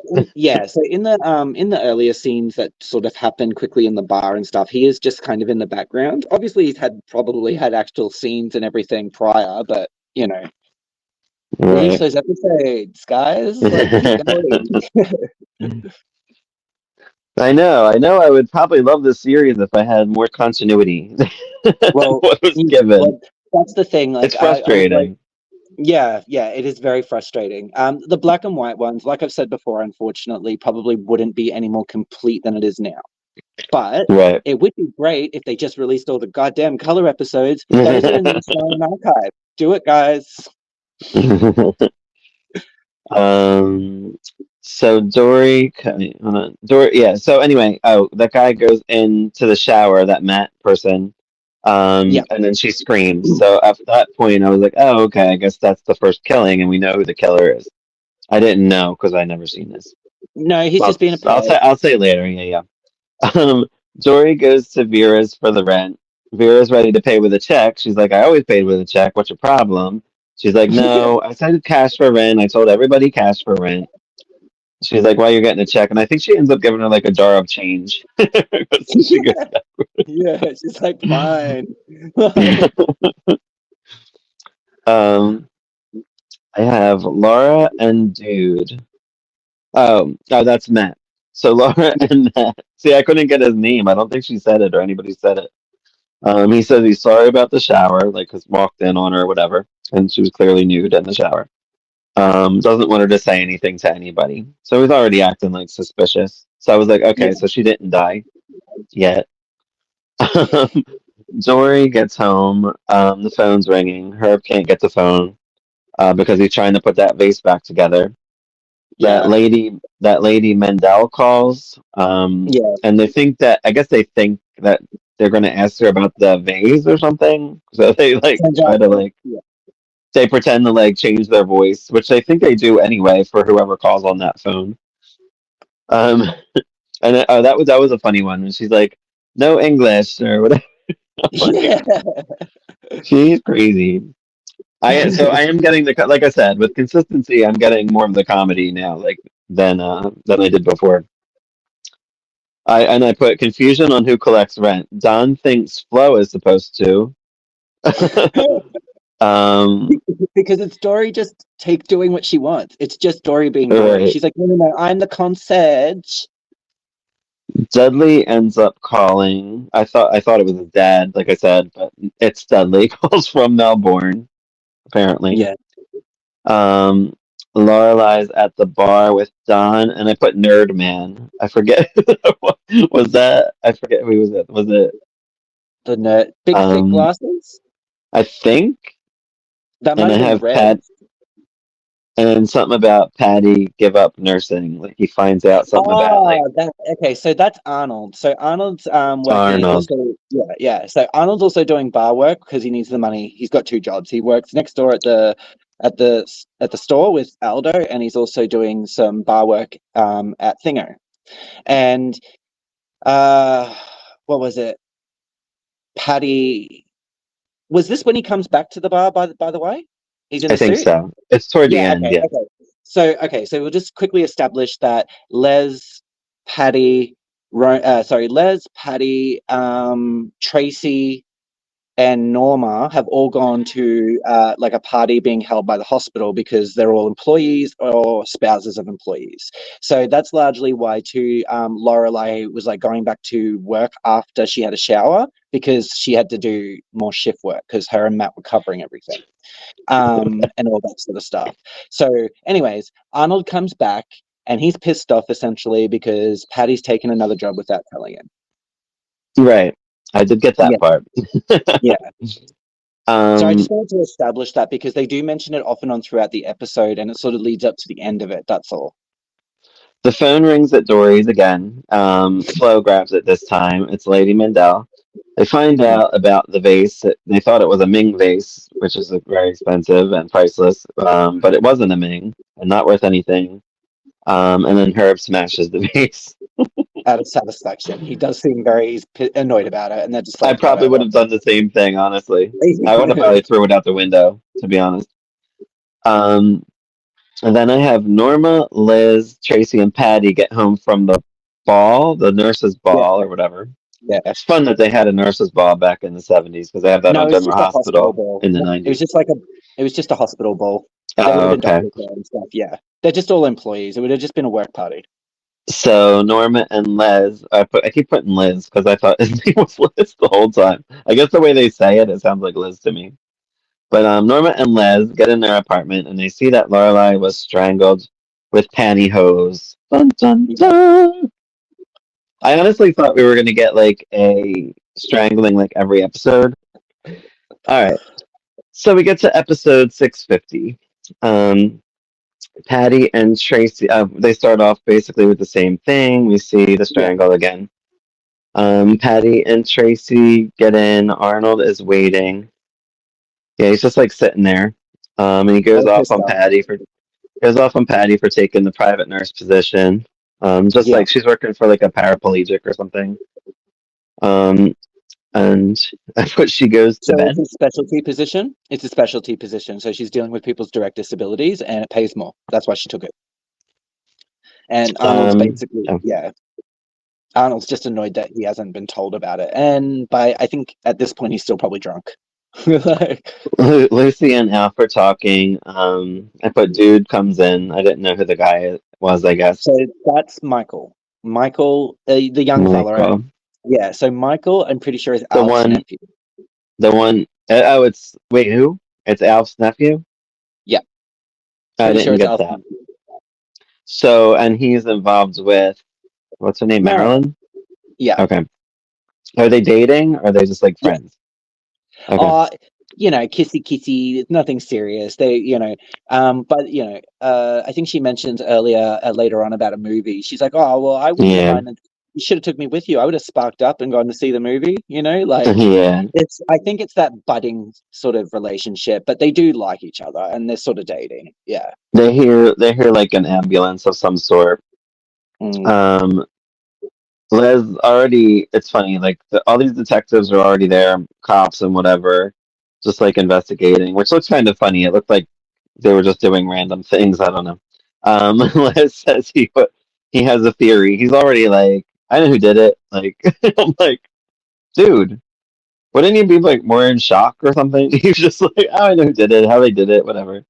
so in the earlier scenes that sort of happen quickly in the bar and stuff, he is just kind of in the background. Obviously he's probably had actual scenes and everything prior, but reach Right. those episodes, guys. Like keep going. I know. I know. I would probably love this series if I had more continuity than Well, what was given. well, that's the thing. It's Like I was like, frustrating. yeah, it is very frustrating. The black and white ones, like I've said before, unfortunately, probably wouldn't be any more complete than it is now. But Right. it would be great if they just released all the goddamn color episodes. Those are in the Australian archive. Do it, guys. Um, so Dory, hold on. Dory, yeah. So anyway, oh, that guy goes into the shower, that Matt person, Yeah. and then she screams. So at that point, I was like, oh, okay, I guess that's the first killing, and we know who the killer is. I didn't know because I never seen this. No, he's Well, just being a I'll say perv. I'll say later. Yeah, yeah. Dory goes to Vera's for the rent. Vera's ready to pay with a check. She's like, I always paid with a check. What's your problem? She's like, no, I said cash for rent. I told everybody cash for rent. She's like, "Why you're getting a check?" And I think she ends up giving her like a jar of change. So she goes Yeah, she's like, fine. back. um, I have Laura and Dude. Oh, that's Matt. So Laura and Matt. See, I couldn't get his name. I don't think she said it or anybody said it. He says he's sorry about the shower, like, cause walked in on her or whatever, and she was clearly nude in the shower. Doesn't want her to say anything to anybody. So he's already acting like suspicious. So I was like, Yeah. okay, so she didn't die yet. Dory gets home. The phone's ringing. Herb can't get the phone because he's trying to put that vase back together. That Yeah. lady, that lady Mendel calls, Yeah. and I guess they think that they're going to ask her about the vase or something. So they like Turns try out, to like yeah. they pretend to like change their voice, which they think they do anyway for whoever calls on that phone. Um, that was a funny one. And she's like, "No English" or whatever. Like, Yeah. she's crazy. I am getting like I said, with consistency, I'm getting more of the comedy now, like than I did before. I put confusion on who collects rent. Don thinks Flo is supposed to. um, Because it's Dory just take doing what she wants. It's just Dory being Dory. right. She's like, no, no, no, I'm the concierge. Dudley ends up calling. I thought it was his dad, like I said, but it's Dudley. Calls from Melbourne, apparently. Yeah. Um, Lorelai's at the bar with Don, and I put Nerd Man. I forget was that. I forget who was it. Was it? The nerd. Big thick Um, glasses? I think, That and might I have been have red. Pat, and then something about Patty give up nursing. Like he finds out something about like Oh, that okay. So that's Arnold. So Arnold's working Arnold. also. Yeah, yeah. So Arnold's also doing bar work because he needs the money. He's got two jobs. He works next door at the store with Aldo, and he's also doing some bar work at Thingo. And uh, what was it? Patty. Was this when he comes back to the bar? By the way, he's in I the think suit. so. It's toward the Yeah, end. okay, Yeah. okay. So we'll just quickly establish that Patty, Les, Patty, Tracy, and Norma have all gone to like a party being held by the hospital because they're all employees or spouses of employees. So that's largely why too Lorelai was like going back to work after she had a shower because she had to do more shift work because her and Matt were covering everything and all that sort of stuff. So, anyways, Arnold comes back and he's pissed off essentially because Patty's taken another job without telling him. Right. I did get Yeah, that part. yeah. So I um, just wanted to establish that because they do mention it off and on throughout the episode, and it sort of leads up to the end of it. That's all. the phone rings at Dory's again. Flo grabs it this time. It's Lady Mandel. They find Mm. out about the vase. They thought it was a Ming vase, which is very expensive and priceless, but it wasn't a Ming and not worth anything. And then Herb smashes the vase. Out of satisfaction, he does seem very annoyed about it, and they're just I like, probably would whatever. have done the same thing, honestly. I would have probably threw it out the window, to be honest. Um, and then I have Norma, Liz, Tracy, and Patty get home from the ball, the nurses' Yeah, ball, or whatever. yeah. It's fun that they had a nurses' ball back in the 70s because they have that No, on it was General just a hospital Hospital ball. in the No, it was 90s. just like a, it was just a hospital ball. There would have Oh, been okay. doctors there and stuff. Yeah, they're just all employees. It would have just been a work party. So Norma and Les, I keep putting Liz because I thought his name was Liz the whole time. I guess the way they say it, it sounds like Liz to me. But Norma and Les get in their apartment and they see that Lorelai was strangled with pantyhose. Dun dun Yeah. dun. I honestly thought we were gonna get like a strangling like every episode. All right, so we get to episode 650. Um, Patty and Tracy, they start off basically with the same thing. We see the Yeah. strangle again. Patty and Tracy get in. Arnold is waiting. Yeah, he's just like sitting there. And he All pissed off. goes off on Patty for taking the private nurse position. Just Yeah. like she's working for like a paraplegic or something. Um, and that's what she goes to So it's bed. a specialty position. It's a specialty position. So she's dealing with people's direct disabilities and it pays more. That's why she took it. And Arnold's basically, Oh, yeah, Arnold's just annoyed that he hasn't been told about it. And I think at this point, he's still probably drunk. Like, Lucy and Alf are talking. I put dude comes in. I didn't know who the guy was. I guess so that's Michael. Michael, the young fella, right? Michael, Yeah. So Michael, I'm pretty sure is the Alf's one, nephew. the one. Oh, it's wait, who? It's Alf's nephew. Yeah. I Pretty sure didn't it's get Alf's that. nephew. So, and he's involved with what's her name, Marilyn. Marilyn? Yeah. Okay. Are they dating? Or are they just like Yeah. friends? Okay. Uh, kissy kissy, it's nothing serious. But I think she mentioned earlier, later on about a movie. She's like, "Oh, well, I wouldn't have Yeah. minded. You should have took me with you. I would have sparked up and gone to see the movie." Like Yeah. I think it's that budding sort of relationship, but they do like each other and they're sort of dating. Yeah. They hear like an ambulance of some sort. Mm. Um, Les already. It's funny. Like all these detectives are already there, cops and whatever, just like investigating, which looks kind of funny. It looked like they were just doing random things. I don't know. Les says he has a theory. He's already like, I know who did it. Like I'm like, dude, wouldn't you be like more in shock or something? He's just like, oh, I know who did it, how they did it, whatever.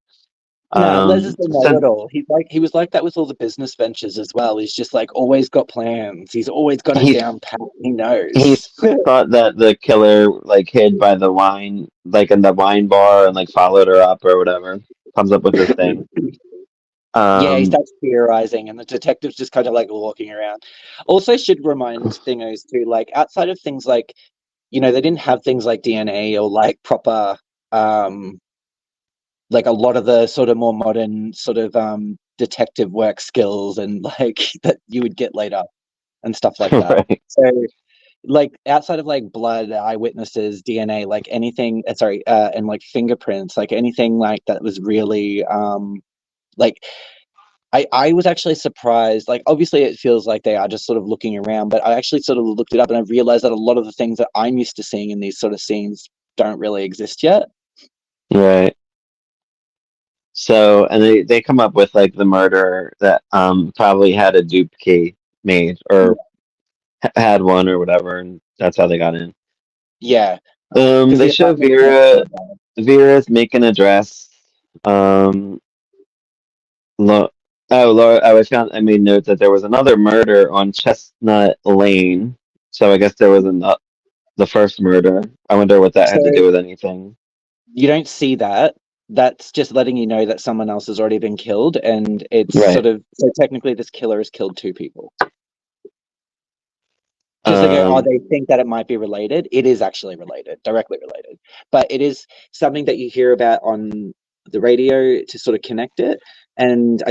No, Les is the Said know-it-all. He was like that with all the business ventures as well. He's just like always got plans. He's always got it he down pat. He he knows. thought that the killer like hid by the wine, like in the wine bar, and like followed her up or whatever. Comes up with this thing. Yeah, he Um, starts theorizing, and the detective's just kind of like walking around. Also, should remind Thingos too, like outside of things like, they didn't have things like DNA or like proper, um, like a lot of the sort of more modern sort of detective work skills and like that you would get later and stuff like that. right, So, like outside of like blood, eyewitnesses, DNA, like anything, and like fingerprints, like anything like that was really like I was actually surprised. Like, obviously, it feels like they are just sort of looking around, but I actually sort of looked it up and I realized that a lot of the things that I'm used to seeing in these sort of scenes don't really exist yet. right. So, and they come up with like the murderer that probably had a dupe key made or had one or whatever, and that's how they got in. Yeah, because They the show apartment was Vera's making a dress. Um, Lo- oh, Laura, I made note that there was another murder on Chestnut Lane. So I guess there was the first murder. I wonder what that so had to do with anything. you don't see that. That's just letting you know that someone else has already been killed, and it's Right. sort of so technically this killer has killed two people. Because they go, oh, Um, they think that it might be related. It is actually related, directly related. But it is something that you hear about on the radio to sort of connect it. And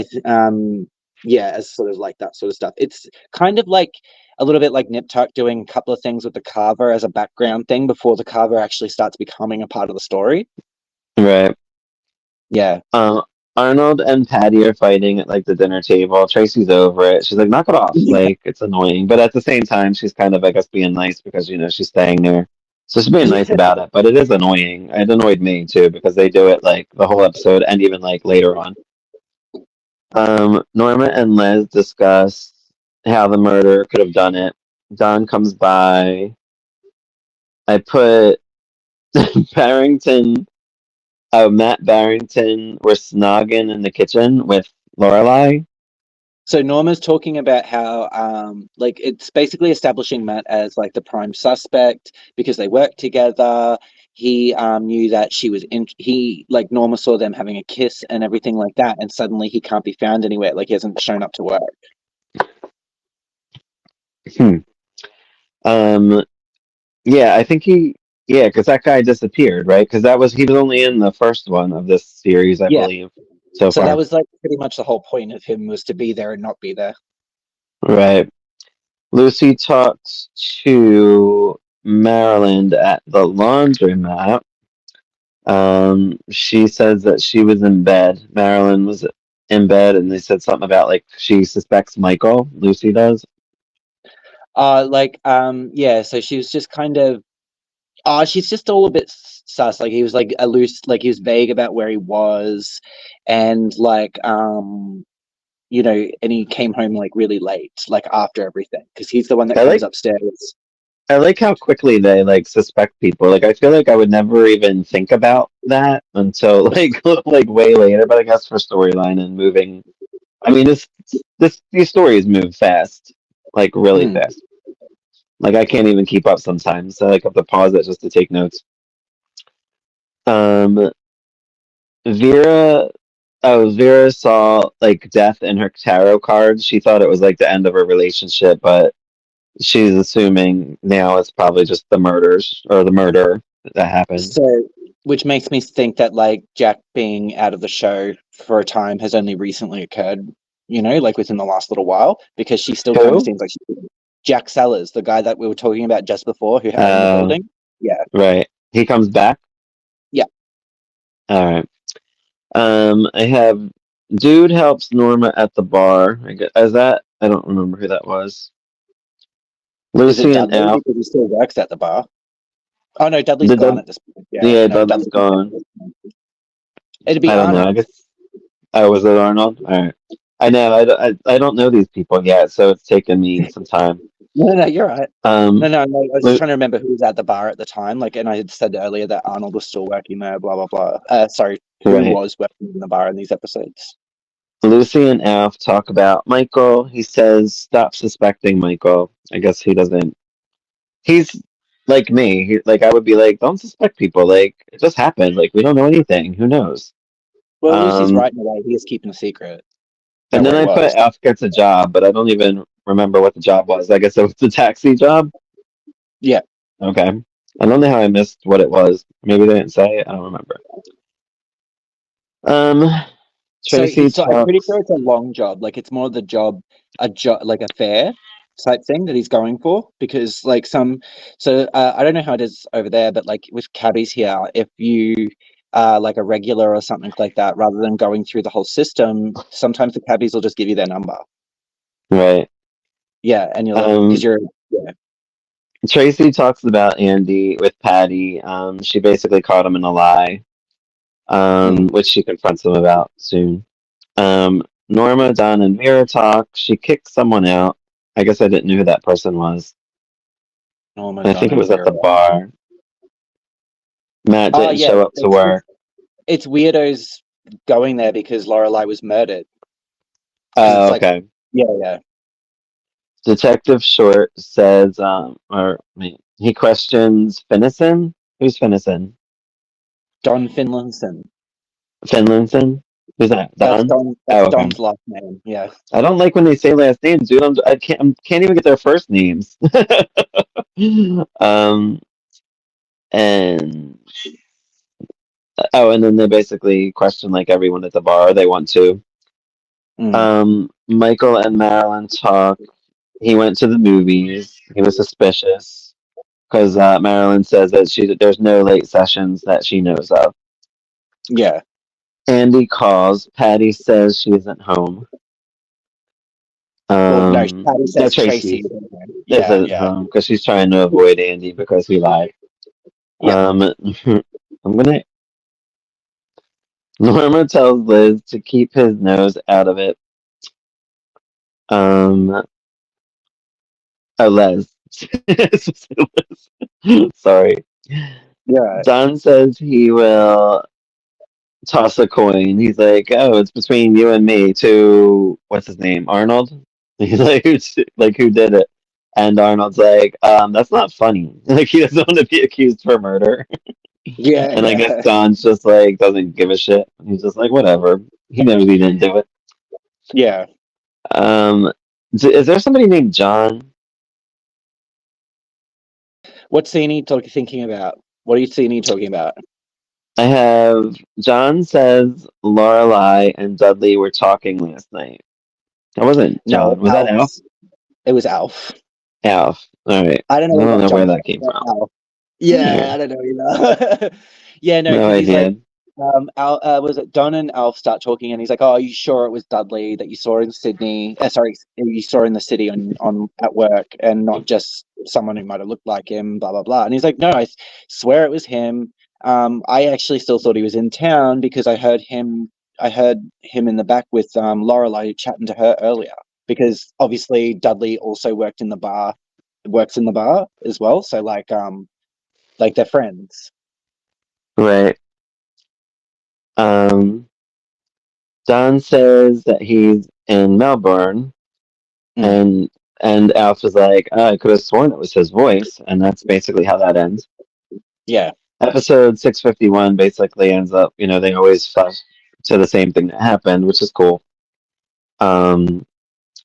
yeah, as sort of like that sort of stuff. It's kind of like a little bit like Nip Tuck doing a couple of things with the carver as a background thing before the carver actually starts becoming a part of the story. right. Yeah. Um, Arnold and Patty are fighting at like the dinner table. Tracy's over it. She's like, knock it off. Like, it's annoying. But at the same time, she's kind of, I guess, being nice because, she's staying there. So she's being nice about it. But it is annoying. It annoyed me too because they do it like the whole episode and even like later on. Norma and Les discuss how the murderer could have done it. Don comes by. I put Barrington, Matt Barrington, were snogging in the kitchen with Lorelai. So Norma's talking about how like it's basically establishing Matt as like the prime suspect because they work together. He knew that she was in he like Norma saw them having a kiss and everything like that, and suddenly he can't be found anywhere, like he hasn't shown up to work. Hmm. Um, yeah, I think yeah, because that guy disappeared, right? Because he was only in the first one of this series, I Yeah. believe, so So that far. was like pretty much the whole point of him was to be there and not be there. Right. Lucy talks to Maryland at the laundromat. She says that she was in bed. Marilyn was in bed, and they said something about like she suspects Michael. Lucy does. Yeah, so she was just kind of she's just all a bit sus. Like he was like a loose, like he was vague about where he was, and and he came home like really late, like after everything, because he's the one that I comes like upstairs. I like how quickly they like suspect people. Like I feel like I would never even think about that until like like way later. But I guess for storyline and moving, I mean these stories move fast, like really Mm. fast. Like I can't even keep up sometimes. So I like have to pause it just to take notes. Um, Vera Vera saw like death in her tarot cards. She thought it was like the end of her relationship, but she's assuming now it's probably just the murders or the murder that happened. So, which makes me think that like Jack being out of the show for a time has only recently occurred. Like within the last little while, because she still kind of Who? seems like Jack Sellers, the guy that we were talking about just before, who in the Uh, building. Yeah, right. He comes back. yeah. All right. I have dude helps Norma at the bar. Is that? I don't remember who that was. Is it Lucy and Dudley Al. because he still works at the bar? Oh no, Dudley's Did gone Dud- at this point. Yeah, yeah, no, Dudley's Dudley's gone. It'd be I don't know. I Arnold. guess. Oh, was it Arnold? All right. I know. I don't know these people yet, so it's taken me some time. No, you're right. Um, No. I was just Lu- trying to remember who was at the bar at the time. Like, and I had said earlier that Arnold was still working there. Blah blah blah. Sorry, who right. was working in the bar in these episodes? Lucy and Alf talk about Michael. He says, "Stop suspecting Michael." I guess he doesn't. He's like me. Like I would be like, "Don't suspect people. Like it just happened. Like we don't know anything. Who knows?" Well, Lucy's Um, right in a way. He is keeping a secret. and Know then where he I put was. Alf gets a job, but I don't even remember what the job was. I guess it was the taxi job. Yeah. Okay. I don't know how I missed what it was. Maybe they didn't say it. I don't remember. Um, Tracy So I'm pretty talks. sure it's a long job. Like it's more the job, a job like a fair type thing that he's going for. Because like I don't know how it is over there, but like with cabbies here, if you like a regular or something like that, rather than going through the whole system, sometimes the cabbies will just give you their number. Right. Yeah, and you're like, because Um, you're yeah, Tracy talks about Andy with Patty. She basically caught him in a lie, mm, which she confronts him about soon. Norma, Don, and Vera talk. She kicked someone out. I guess I didn't know who that person was. Norma, I Don, think it and was at Vera. the bar. Matt Oh didn't yeah, show up to work. it's weirdos going there because Lorelai was murdered. Because it's Oh, like, okay. yeah. Detective Short says, he questions Finnison. Who's Finnison? Don Finlayson. Finlinson? Who's that? That's Don? Don. That's Oh, okay. Don's last name. Yeah. I don't like when they say last names, dude. I can't even get their first names. um, and and then they basically question like everyone at the bar. They want to. Mm. Michael and Marilyn talk. He went to the movies. He was suspicious because Marilyn says that there's no late sessions that she knows of. Yeah. Andy calls. Patty says she isn't home. Well, no, Patty No, says Tracy. Tracy Isn't it? Yeah. isn't Yeah. home because she's trying to avoid Andy because he lied. Yeah. I'm gonna. Norma tells Liz to keep his nose out of it. Um, Les. Sorry. Yeah. Don says he will toss a coin. He's like, "Oh, it's between you and me." To what's his name, Arnold. He's like, who did it?" And Arnold's like, "That's not funny. Like he doesn't want to be accused for murder." Yeah. And I guess Yeah. Don's just like doesn't give a shit. He's just like, whatever. He knows he didn't do it. Yeah. Um, is there somebody named John? What scene are you thinking about? What are you scene are you talking about? I have John says Lorelai and Dudley were talking last night. That wasn't No, John. Was that Alf. Alf? It was Alf. Alf. All right. I don't I know where don't that know where John that from, came but from. Alf. Yeah, Yeah, I don't know either. Yeah, no, no because he's like, idea. was it Don and Alf start talking, and he's like, "Oh, are you sure it was Dudley that you saw in Sydney? Sorry, you saw in the city on at work, and not just someone who might have looked like him." Blah blah blah. And he's like, "No, I swear it was him. I actually still thought he was in town because I heard him. I heard him in the back with Lorelai chatting to her earlier. Because obviously Dudley also works in the bar as well. So like they're friends." Right. Um, Don says that he's in Melbourne, Mm. and Alf is like, oh, I could have sworn it was his voice, and that's basically how that ends. Yeah. Episode 651 basically ends up, they always flash to the same thing that happened, which is cool. Um,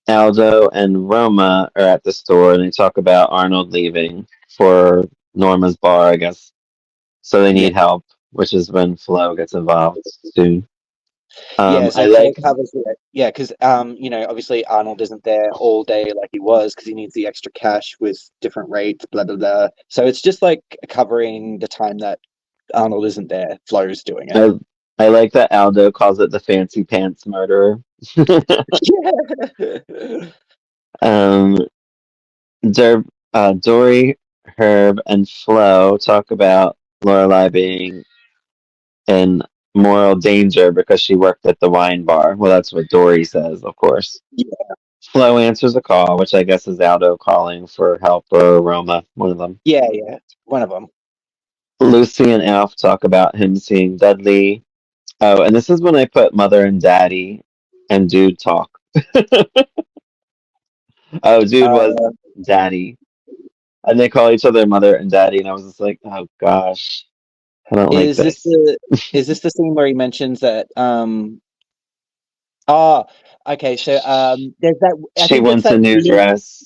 Aldo and Roma are at the store and they talk about Arnold leaving for Norma's bar, I guess. So they Yeah. need help, which is when Flo gets involved soon. Yeah, I so Flo like, covers it. Yeah, because obviously Arnold isn't there all day like he was because he needs the extra cash with different rates, blah blah blah. So it's just like covering the time that Arnold isn't there. Flo's doing it. I, I like that Aldo calls it the fancy pants murderer. Yeah. um, Dory, Herb, and Flo talk about Lorelai being in moral danger because she worked at the wine bar. Well, that's what Dory says, of course. Flo answers a call, which I guess is Aldo calling for help or Roma, one of them. Yeah, yeah. One of them. Lucy and Alf talk about him seeing Dudley. Oh, and this is when I put mother and daddy and dude talk. Oh, dude was Uh, daddy. And they call each other mother and daddy, and I was just like, oh gosh, I don't like is this this. the is this the scene where he mentions that oh, okay, so there's that I She think it's wants a that new dress.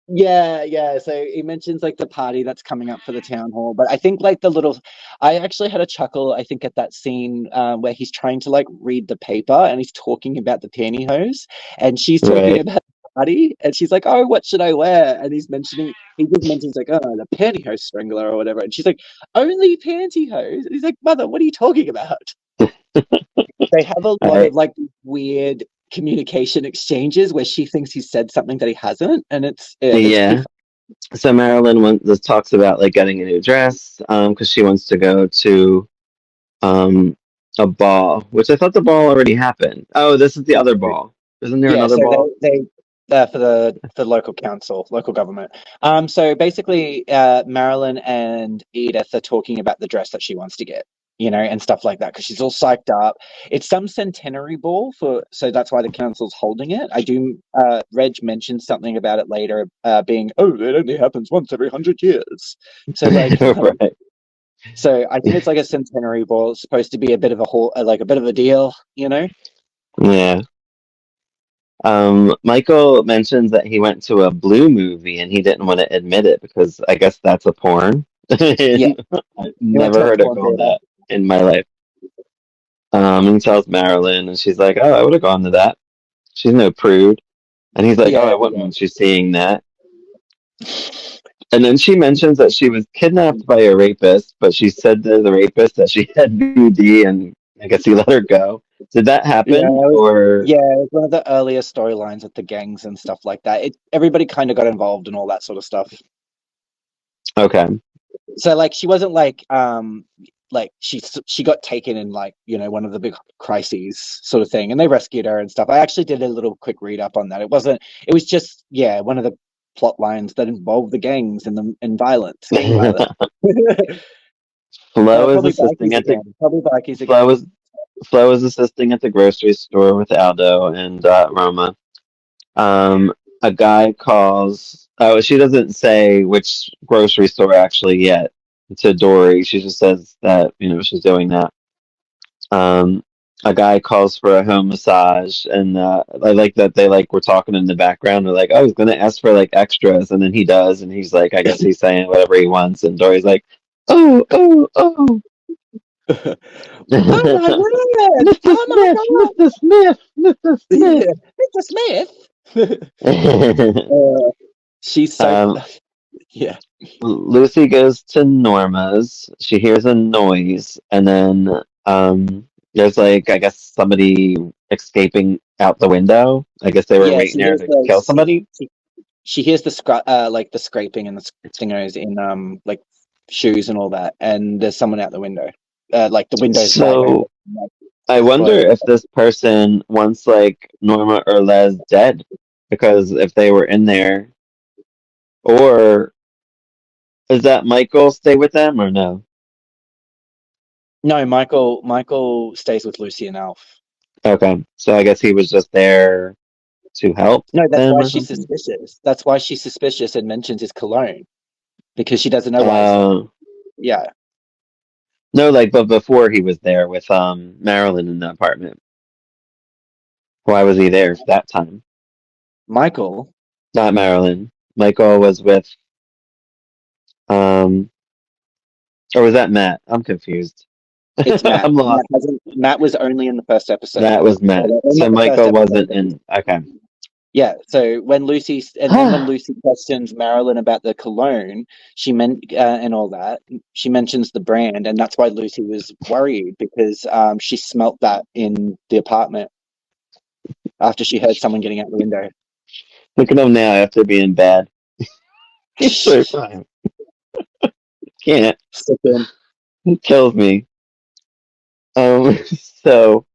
yeah, yeah. So he mentions like the party that's coming up for the town hall, but I think like the little, I actually had a chuckle. I think at that scene where he's trying to like read the paper and he's talking about the pantyhose, and she's talking Right. about the party, and she's like, "Oh, what should I wear?" And he just mentions like, "Oh, the pantyhose strangler or whatever," and she's like, "Only pantyhose," and he's like, "Mother, what are you talking about?" They have a lot I of like weird communication exchanges where she thinks he said something that he hasn't, and it's pretty yeah. So Marilyn this talks about like getting a new dress, because she wants to go to um a ball, which I thought the ball already happened. Oh, this is the other ball. Isn't there Yeah, another so ball? they for the local council, local government. So basically, Marilyn and Edith are talking about the dress that she wants to get, and stuff like that because she's all psyched up. It's some centenary ball so that's why the council's holding it. I do. Reg mentioned something about it later, being it only happens once every 100 years. So like, Right. so I think it's like a centenary ball. It's supposed to be a bit of a whole, like a bit of a deal. Yeah. Michael mentions that he went to a Blue movie and he didn't want to admit it because I guess that's a porn. Yeah, And I've he went never to a heard it porn called theater. that in my life. He tells Marilyn, and she's like, "Oh, I would have gone to that. She's no prude." And he's like, "Oh, I Yeah, wouldn't want you seeing that." And then she mentions that she was kidnapped by a rapist, but she said to the rapist that she had BD, and I guess he let her go. Did that Yeah, happen, or yeah, it was one of the earlier storylines with the gangs and stuff like that. Everybody kind of got involved in all that sort of stuff. okay? So like she wasn't like she got taken in like one of the big crises sort of thing, and they rescued her and stuff. I actually did a little quick read up on that. It was just one of the plot lines that involved the gangs and violence, gang violence. Flo is Probably assisting bikies at the again. Probably bikies Flo again. is Flo is assisting at the grocery store with Aldo and Roma. Um, a guy calls. Oh, she doesn't say which grocery store actually yet to Dory. She just says that she's doing that. Um, a guy calls for a home massage, and I like that they like were talking in the background. They're like, "Oh, he's gonna ask for like extras," and then he does, and he's like, "I guess he's saying whatever he wants," and Dory's like, "Oh, oh, oh." Oh my word! Mr. Oh my Smith, god! Mr. Smith, Mr. Smith. Yeah, Mr. Smith. Uh, she's so um, yeah, Lucy goes to Norma's. She hears a noise, and then there's like I guess somebody escaping out the window. I guess they were yeah. waiting there to kill somebody. She hears like the scraping and the stingers in like shoes and all that, and there's someone out the window. Like the window's wide open. So Like, I wonder Flo. if this person wants like Norma or Les dead because if they were in there, or is that Michael stay with them or no? No, Michael stays with Lucy and Alf. Okay, so I guess he was just there to help No, that's them why or she's something. suspicious. That's why she's suspicious and mentions his cologne because she doesn't know why he's Uh, yeah. no, like but before he was there with Marilyn in the apartment. Why was he there that time? Michael. Not Marilyn. Michael was with, um, or was that Matt? I'm confused. It's Matt. I'm lost. Matt was only in the first episode. That was Matt. Well, So not the first Michael episode, wasn't in. Okay. yeah. So when Lucy and then when Lucy questions Marilyn about the cologne, she meant and all that, she mentions the brand, and that's why Lucy was worried because she smelt that in the apartment after she heard someone getting out the window. Look at him now after being bad. He's so fine. Can't. Slip in. It kills me. So,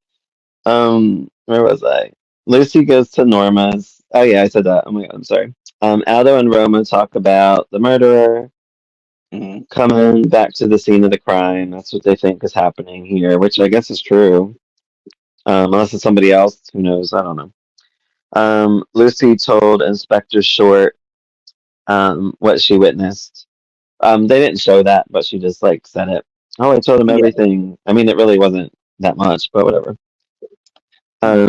where was I? Lucy goes to Norma's. Oh yeah, I said that. Oh my God, I'm sorry. Aldo and Roma talk about the murderer Mhm. coming back to the scene of the crime. That's what they think is happening here, which I guess is true. Unless it's somebody else, who knows? I don't know. Lucy told Inspector Short what she witnessed. They didn't show that, but she just like said it. Oh, I told him Yeah, everything. I mean, it really wasn't that much, but whatever.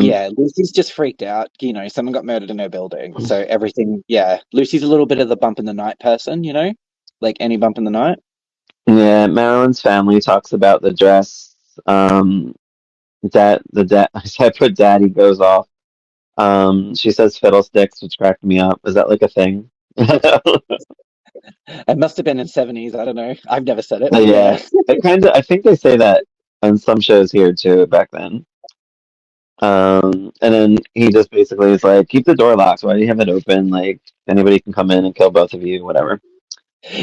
yeah. Lucy's just freaked out. You know, someone got murdered in her building, so everything. Yeah, Lucy's a little bit of the bump in the night person. You know, like any bump in the night. Yeah, Marilyn's family talks about the dress. That the dad. I put daddy goes off. She says fiddlesticks, which cracked me up. Is that like a thing? It must have been in '70s. I don't know. I've never said it, but Yeah, yeah. it kind of. I think they say that on some shows here too back then. And then he just basically is like, keep the door locked. Why do you have it open? Like anybody can come in and kill both of you, whatever.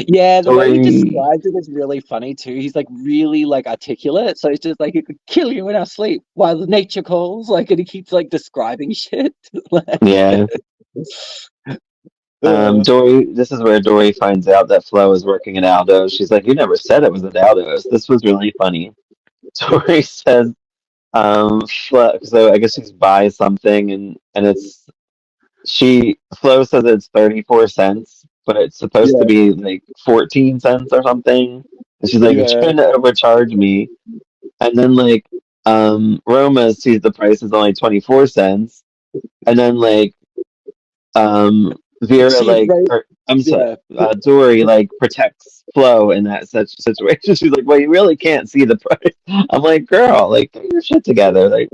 Yeah, the way he Tori, describes it is really funny too. He's like really like articulate, so it's just like he could kill you in our sleep while the nature calls. Like, and he keeps like describing shit. Like, yeah. uh, Dory. This is where Dory finds out that Flo is working at Aldo's. She's like, you never said it was at Aldo's. This was really funny. Dory says, Flo. So I guess she's buys something, and it's Flo says it's 34 cents, but it's supposed to yeah, be like 14 cents or something. And she's like, you're yeah, trying to overcharge me. And then like Roma sees the price is only 24 cents. And then like Vera she like wrote, or, I'm sorry, yeah, Dory like protects Flo in that such situation. She's like, well, you really can't see the price. I'm like, girl, like get your shit together. Like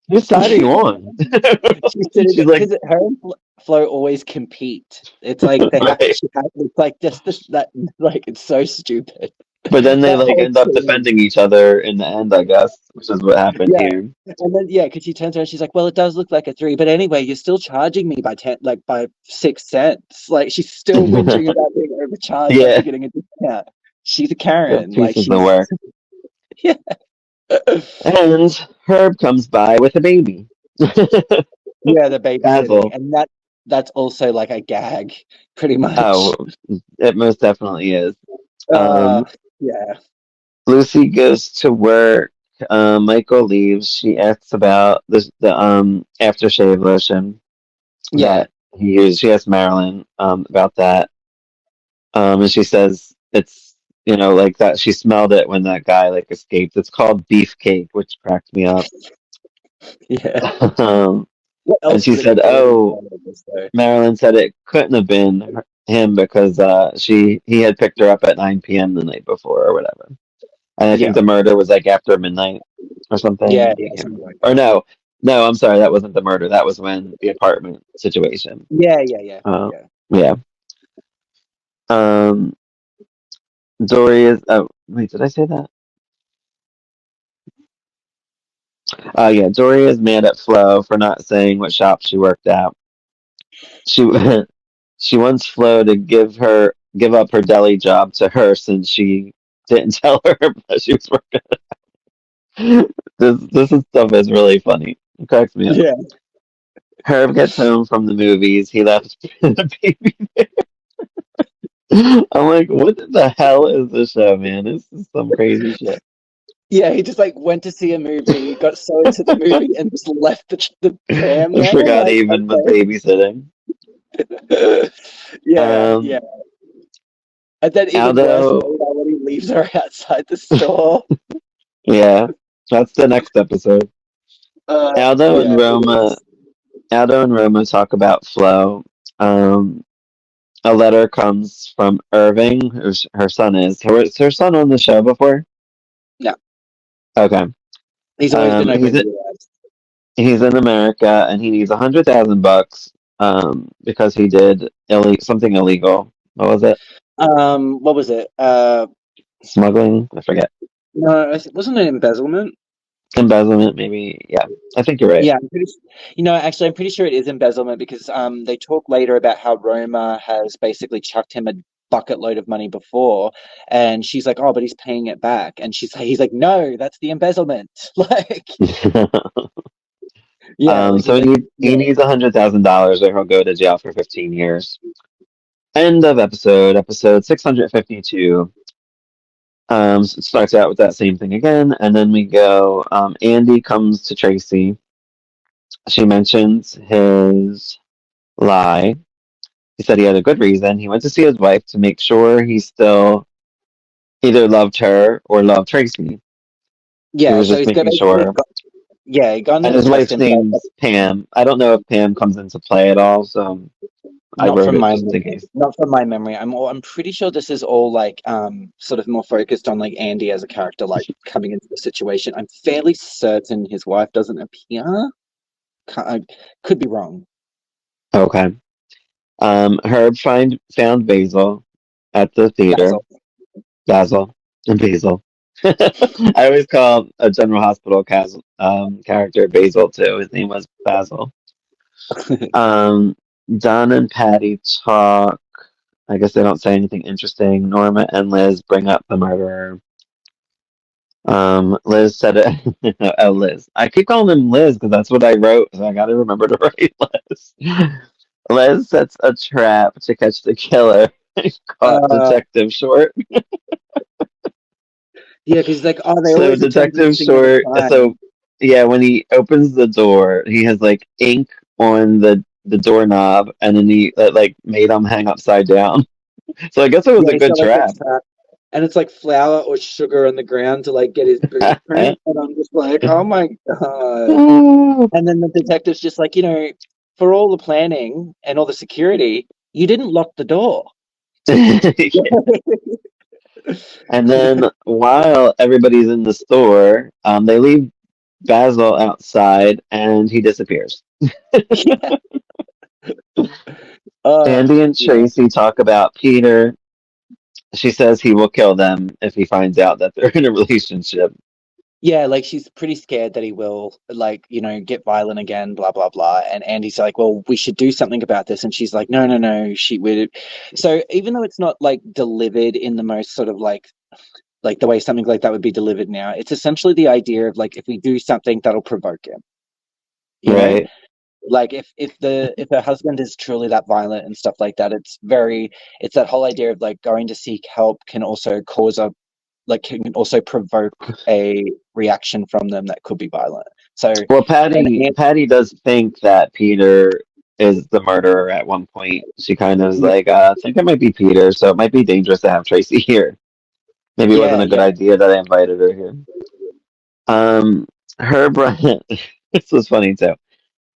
whose side are you on? she said She's it like, because her and Flo always compete. It's like they have, right. it's like just this that like it's so stupid. But then they That like whole end up scene. defending each other in the end, I guess, which is what happened Yeah. here. And then yeah, because she turns around, she's like, "Well, it does look like a 3, but anyway, you're still charging me by 10, like by 6 cents." Like she's still whinging about being overcharged after Yeah, getting a discount. She's a that Karen, like pieces of she's work. yeah, And Herb comes by with a baby. yeah, the babysitting, Basil. and that's also like a gag, pretty Oh, much. it most definitely is. Uh, Um, yeah, Lucy goes to work. Michael leaves. She asks about the aftershave lotion yeah, that he used. She asks Marilyn about that. And she says it's like that. She smelled it when that guy like escaped. It's called beefcake, which cracked me up. yeah. um, What and else she is it said, called in "Oh, Canada, though? Marilyn said it couldn't have been him because he had picked her up at 9 p.m. the night before or whatever." And I think Yeah, the murder was like after midnight or something. yeah, I yeah, can't something remember. like Or that. no, I'm sorry, that wasn't the murder. That was when the apartment situation. Yeah, yeah, yeah, Uh, yeah. yeah. Um, Dory is. Oh, wait, did I say that? Yeah, Dory is mad at Flo for not saying what shop she worked at. She she wants Flo to give up her deli job to her since she didn't tell her that she was working. This stuff is really funny. It cracks me up. Yeah. Herb gets home from the movies. He left the baby. I'm like, what the hell is this show, man? This is some crazy shit. Yeah, he just like went to see a movie, got so into the movie, and just left the pram I there. forgot he Like, even was babysitting. okay. Yeah, Um, yeah. And then even worse Aldo, later when he leaves her outside the store. yeah, that's the next episode. Aldo and Yeah, it Roma is. Aldo and Roma talk about Flo. Um, a letter comes from Irving, who her son is. Was her son on the show before? No, Okay. he's always been over He's in the US. he's in America and he needs $100,000 because he did something illegal. What was it? What was it? Smuggling? I forget. No, wasn't it embezzlement? Embezzlement, maybe. Yeah, I think you're right. Yeah, actually, I'm pretty sure it is embezzlement because they talk later about how Roma has basically chucked him a bucket load of money before, and she's like, "Oh, but he's paying it back," and he's like, "No, that's the embezzlement." Like, yeah, like So he's like, he yeah, needs $100,000 or he'll go to jail for 15 years. End of episode 652. So it starts out with that same thing again, and then we go. Andy comes to Tracy. She mentions his lie. He said he had a good reason. He went to see his wife to make sure he still either loved her or loved Tracy. He yeah. was So just he's got making basically, sure. yeah, he got And a his test wife's and failed. name's Pam. I don't know if Pam comes into play at all, so I Not wrote from it my just in case. not from my memory. I'm pretty sure this is all like sort of more focused on like Andy as a character, like coming into the situation. I'm fairly certain his wife doesn't appear. I could be wrong. Okay. Herb found Basil at the theater. Basil. Basil and Basil. I always call a General Hospital character Basil too. His name was Basil. Um, Don and Patty talk. I guess they don't say anything interesting. Norma and Liz bring up the murderer. Liz said it. Oh, Liz. I keep calling him Liz because that's what I wrote, so I got to remember to write Liz. Liz sets a trap to catch the killer. Caught Uh, Detective Short. yeah, because like, oh, they So always return to the Detective scene of the Short. crime. So yeah, when he opens the door, he has like ink on the doorknob, and then he like made him hang upside down. So I guess it was Yeah, a he's good got like a trap. trap, and it's like flour or sugar on the ground to like get his boot print, and I'm just like, oh my god. And then the detective's just like, for all the planning and all the security, you didn't lock the door. And then while everybody's in the store, they leave Basil outside, and he disappears. Yeah. Uh, Andy and yeah. Tracy talk about Peter. She says he will kill them if he finds out that they're in a relationship. Yeah, like she's pretty scared that he will, like, get violent again, blah blah blah. And Andy's like, "Well, we should do something about this." And she's like, "No, no, no." She would. So even though it's not like delivered in the most sort of like the way something like that would be delivered now, it's essentially the idea of like if we do something that'll provoke him. You know, Right, like if her husband is truly that violent and stuff like that, it's that whole idea of like going to seek help can also can also provoke a reaction from them that could be violent. So, well, and Patty does think that Peter is the murderer at one point. She kind of is yeah, like, I think it might be Peter, so it might be dangerous to have Tracy here. Maybe it yeah, wasn't a good yeah. idea that I invited her here. Um, Herb, this was funny too.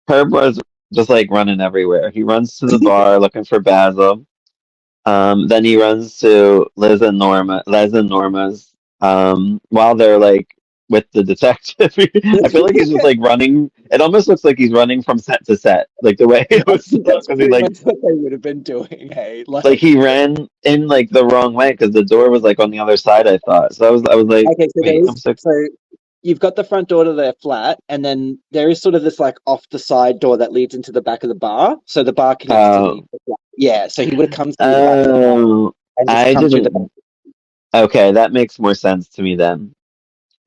Herb was just like running everywhere. He runs to the bar looking for Basil. Then he runs to Liz and Norma's, while they're like with the detective. I feel like he's just like running. It almost looks like he's running from set to set, like the way it was set up. That's Because he pretty much what they would have been doing. Hey, like like, he ran in like the wrong way because the door was like on the other side. I thought so. I was like, okay, so wait, I'm so. you've got the front door to their flat, and then there is sort of this like off the side door that leads into the back of the bar. So the bar connects to the flat. Yeah, so he would have come through the back of the bar Oh, and just I come through the back. didn't. Okay, that makes more sense to me then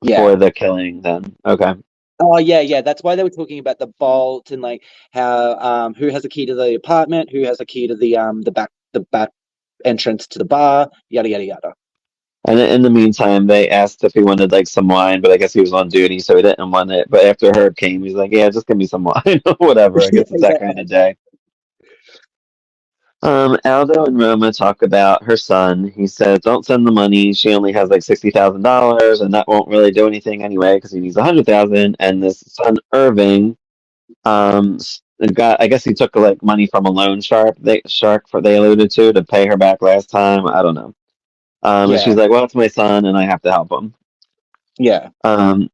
Yeah. for the killing. Then okay. Oh yeah, yeah. That's why they were talking about the bolt and like how who has a key to the apartment, who has a key to the back entrance to the bar, yada yada yada. And in the meantime, they asked if he wanted like some wine, but I guess he was on duty, so he didn't want it. But after Herb came, he's like, "Yeah, just give me some wine, whatever." I guess it's that Yeah. kind of day. Aldo and Roma talk about her son. He says, "Don't send the money. She only has like $60,000, and that won't really do anything anyway because he needs 100,000." And this son Irving got, I guess he took like money from a loan shark for they alluded to pay her back last time. I don't know. And she's Yeah, like, well, it's my son and I have to help him. yeah. Um,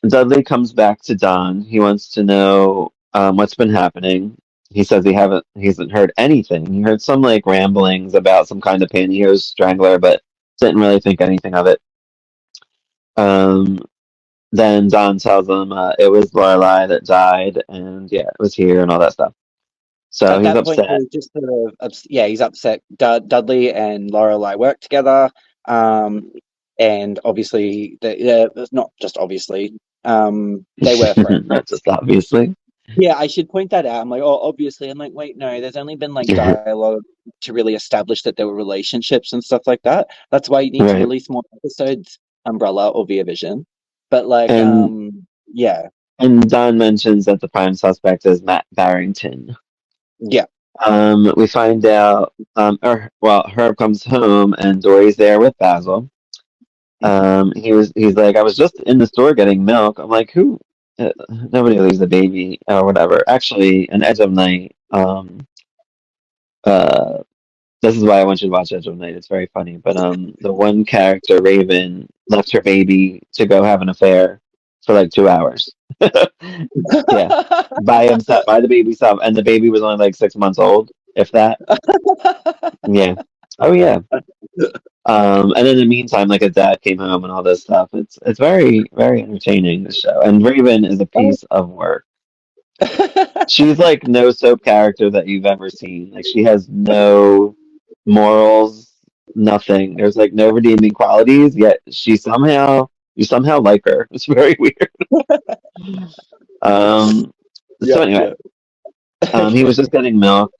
Dudley comes back to Don. He wants to know what's been happening. He says he hasn't heard anything. He heard some like ramblings about some kind of pantyhose strangler, but didn't really think anything of it. Um, then Don tells him it was Lorelai that died, and yeah, it was here and all that stuff. So At he's that point, upset. he's just sort of yeah, he's upset. Dudley and Lorelai work together, um, and obviously, not just obviously, they were friends. Not just obviously. Yeah, I should point that out. I'm like, oh, obviously. I'm like, wait, no, there's only been like dialogue to really establish that there were relationships and stuff like that. That's why you need to Right. release more episodes, Umbrella or Via Vision. But like, And yeah, Don mentions that the prime suspect is Matt Barrington. yeah. We find out, Herb comes home and Dory's there with Basil. He's like, I was just in the store getting milk. I'm like, who? Nobody leaves a baby or whatever. Actually, an Edge of Night. Uh, this is why I want you to watch Edge of Night. It's very funny. But the one character, Raven, left her baby to go have an affair for like 2 hours. Yeah, by himself, by the baby self, and the baby was only like 6 months old, if that. Yeah. Oh yeah. And in the meantime, like his dad came home and all this stuff. It's very very entertaining, the show. And Raven is a piece of work. She's like no soap character that you've ever seen. Like she has no morals, nothing. There's like no redeeming qualities. Yet you somehow like her. It's very weird. Um. So Yeah, anyway, yeah. he was Okay. just getting milk.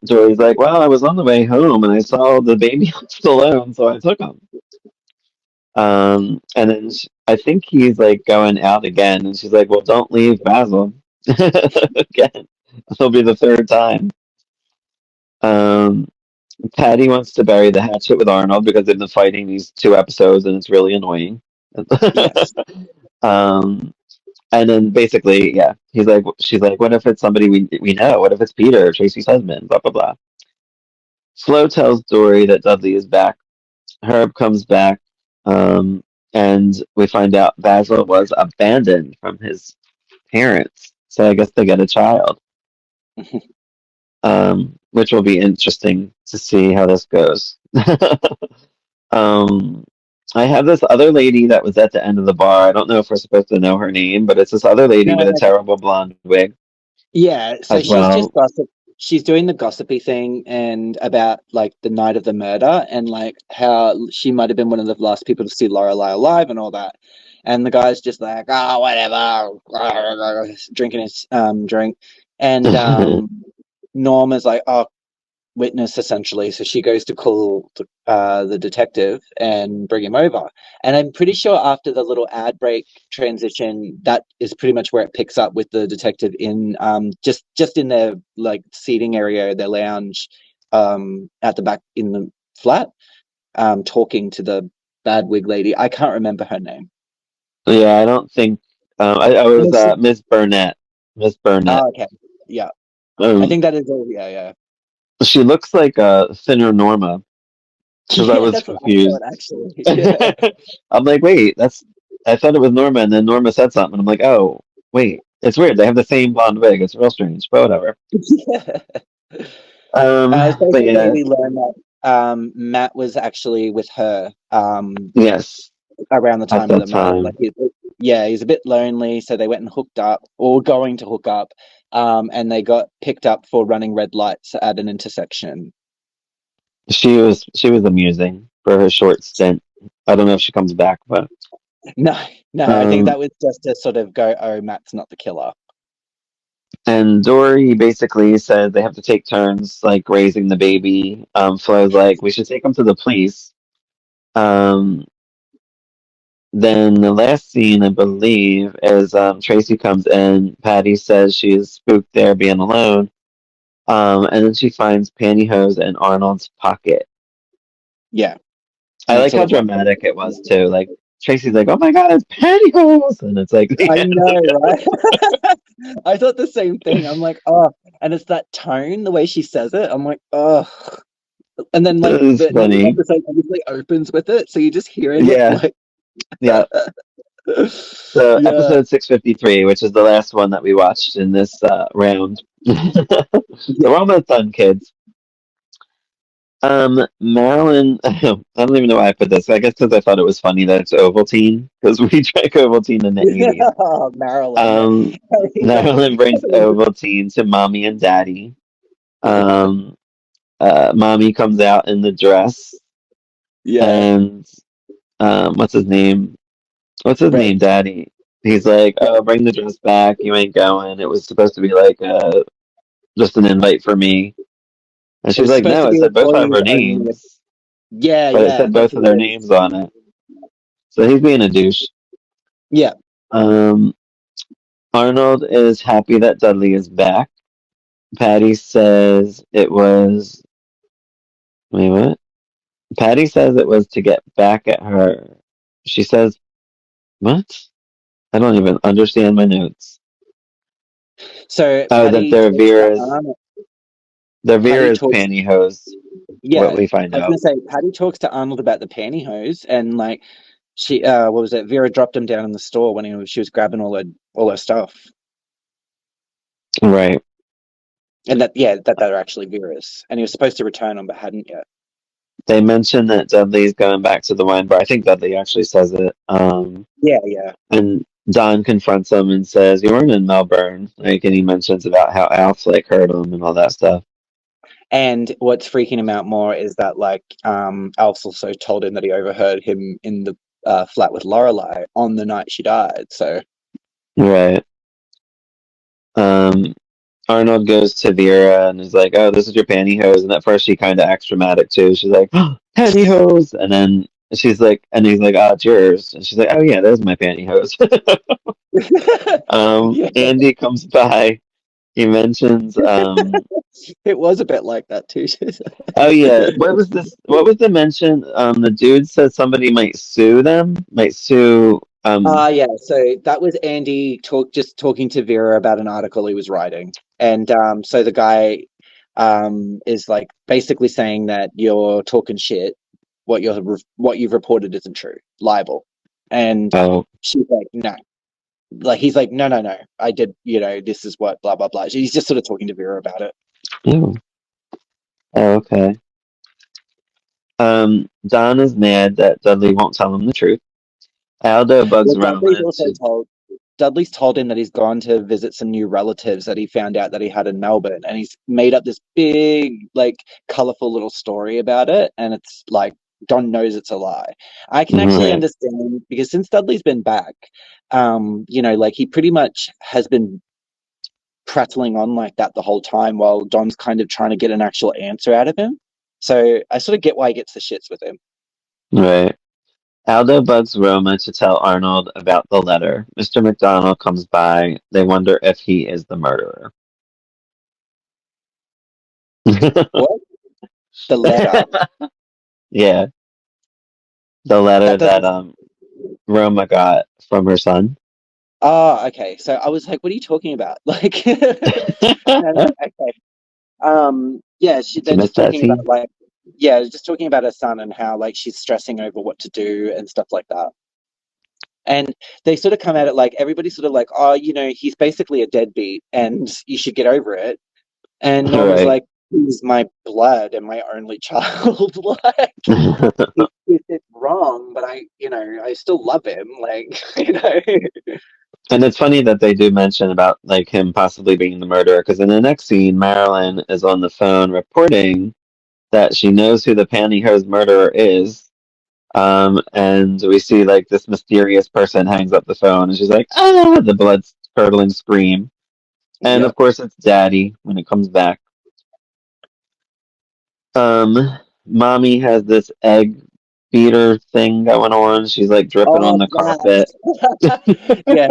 Joey's like, well, I was on the way home and I saw the baby left alone, so I took him. And then I think he's like going out again, and she's like, well, don't leave Basil again. It'll be the third time. Um, Patty wants to bury the hatchet with Arnold because they've been fighting these 2 episodes, and it's really annoying. Yes. um, and then basically, yeah, she's like, what if it's somebody we know? What if it's Peter, Tracy's husband? Blah blah blah. Flo tells Dory that Dudley is back. Herb comes back, um, and we find out Basil was abandoned from his parents. So I guess they get a child, which will be interesting to see how this goes. um, I have this other lady that was at the end of the bar. I don't know if we're supposed to know her name, but it's this other lady with a No, terrible blonde wig yeah, so as she's just well. gossip. She's doing the gossipy thing and about like the night of the murder and like how she might have been one of the last people to see Lorelai alive and all that. And the guy's just like, oh, whatever, drinking his drink. And Norma's like, oh, witness essentially. So she goes to call the detective and bring him over. And I'm pretty sure after the little ad break transition, that is pretty much where it picks up with the detective in just in their like seating area, their lounge at the back in the flat, talking to the bad wig lady. I can't remember her name. Yeah, I don't think I was Yes. Miss Burnett. Miss Burnett. Oh, okay. Yeah. I Um, think that is yeah, yeah. she looks like a thinner Norma because I Yeah, was that's what I thought confused. actually. Yeah. I'm like, wait, I thought it was Norma, and then Norma said something. I'm like, oh, wait, it's weird. They have the same blonde wig. It's real strange, but whatever. Yeah. So But yeah, we learned that Matt was actually with her yes, around the at time of that the murder. Like, time, yeah, he's a bit lonely, so they went and hooked up, or going to hook up, and they got picked up for running red lights at an intersection. she was amusing for her short stint. I don't know if she comes back, but No, no, I think um, that was just to sort of go, oh, Matt's not the killer. and Dory basically said they have to take turns like raising the baby. Flo's like, we should take him to the police. Um, Then the last scene, I believe, is Tracy comes in. Patty says she's spooked there being alone. And then she finds pantyhose in Arnold's pocket. Yeah, I and it's like sort how of like, dramatic it was too. Like Tracy's like, "Oh my god, it's pantyhose!" And it's like, I know, right? I thought the same thing. I'm like, oh, and it's that tone, the way she says it. I'm like, oh, and then like It is the new funny. episode obviously opens with it, so you're just hearing it Yeah, like, yeah. So yeah, episode 653, which is the last one that we watched in this round. So yeah. we're almost done, kids. Marilyn, I don't even know why I put this. I guess because I thought it was funny that it's Ovaltine, because we drank Ovaltine in the 80s. Oh, Marilyn, yeah. Um, Marilyn brings Ovaltine to mommy and daddy. Um, mommy comes out in the dress, Yeah, and what's his name? What's his name, Reg. daddy? He's like, Reg. oh, bring the dress back. You ain't going. It was supposed to be like just an invite for me. And It she's was like, supposed no, to it be said both of employees our only. names, Yeah, but it yeah, said that's both of what their it is. names on it. So he's being a douche. Yeah. Um, Arnold is happy that Dudley is back. Patty says it was. Wait, what? Patty says it was to get back at her. She says, what? I don't even understand my notes. So Oh, that Patty talks to they're Patty Vera's talks. pantyhose. What Yeah, we find I was out. gonna say Patty talks to Arnold about the pantyhose, and like she, what was it? Vera dropped him down in the store when she was grabbing all her stuff, Right. and that yeah, that they're actually Vera's, and he was supposed to return them but hadn't yet. They mention that Dudley's going back to the wine bar. I think Dudley actually says it. Yeah, yeah. And Don confronts him and says, "You weren't in Melbourne." Like, and he mentions about how Alf like hurt him and all that stuff. And what's freaking him out more is that like Alf's also told him that he overheard him in the flat with Lorelai on the night she died. So Right. Um, Arnold goes to Vera and is like, "Oh, this is your pantyhose." And at first, she kind of acts dramatic too. She's like, oh, "Pantyhose," and then she's like, and he's like, "Oh, it's yours." And she's like, "Oh yeah, there's my pantyhose." yeah, Andy comes by. He mentions, it was a bit like that too. oh yeah, what was this? What was the mention? The dude said somebody might sue them, might sue. Yeah, so that was Andy just talking to Vera about an article he was writing. And so the guy is like basically saying that you're talking shit, what you've reported isn't true, libel. And Oh, she's like, no. Like he's like, no, no, no. I did, this is what blah blah blah. He's just sort of talking to Vera about it. oh, oh, okay. Don is mad that Dudley won't tell him the truth. Aldo bugs Well, Dudley's Roma also to. told Dudley's told him that he's gone to visit some new relatives that he found out that he had in Melbourne, and he's made up this big, like, colorful little story about it, and it's like Don knows it's a lie. I can actually Right, understand because since Dudley's been back, like he pretty much has been prattling on like that the whole time while Don's kind of trying to get an actual answer out of him. So I sort of get why he gets the shits with him. right. Aldo bugs Roma to tell Arnold about the letter. Mr. McDonald comes by. They wonder if he is the murderer. What? The letter? Yeah, the letter That that doesn't. Roma got from her son. Oh, okay. So I was like, what are you talking about? Like, no, no, okay. Yeah, Did you they're miss just that talking about scene? like, yeah, just talking about her son and how like she's stressing over what to do and stuff like that. And they sort of come at it like everybody's sort of like, oh, he's basically a deadbeat and you should get over it. And Norma's Right. like, he's my blood and my only child. Like, it's wrong, but I still love him. Like, And it's funny that they do mention about like him possibly being the murderer because in the next scene, Marilyn is on the phone reporting that she knows who the pantyhose murderer is. And we see like this mysterious person hangs up the phone and she's like, ah, the blood curdling scream. And yeah. of course, it's Daddy when it comes back. Mommy has this egg beater thing going on. She's like dripping on Oh, the carpet. that. Yeah,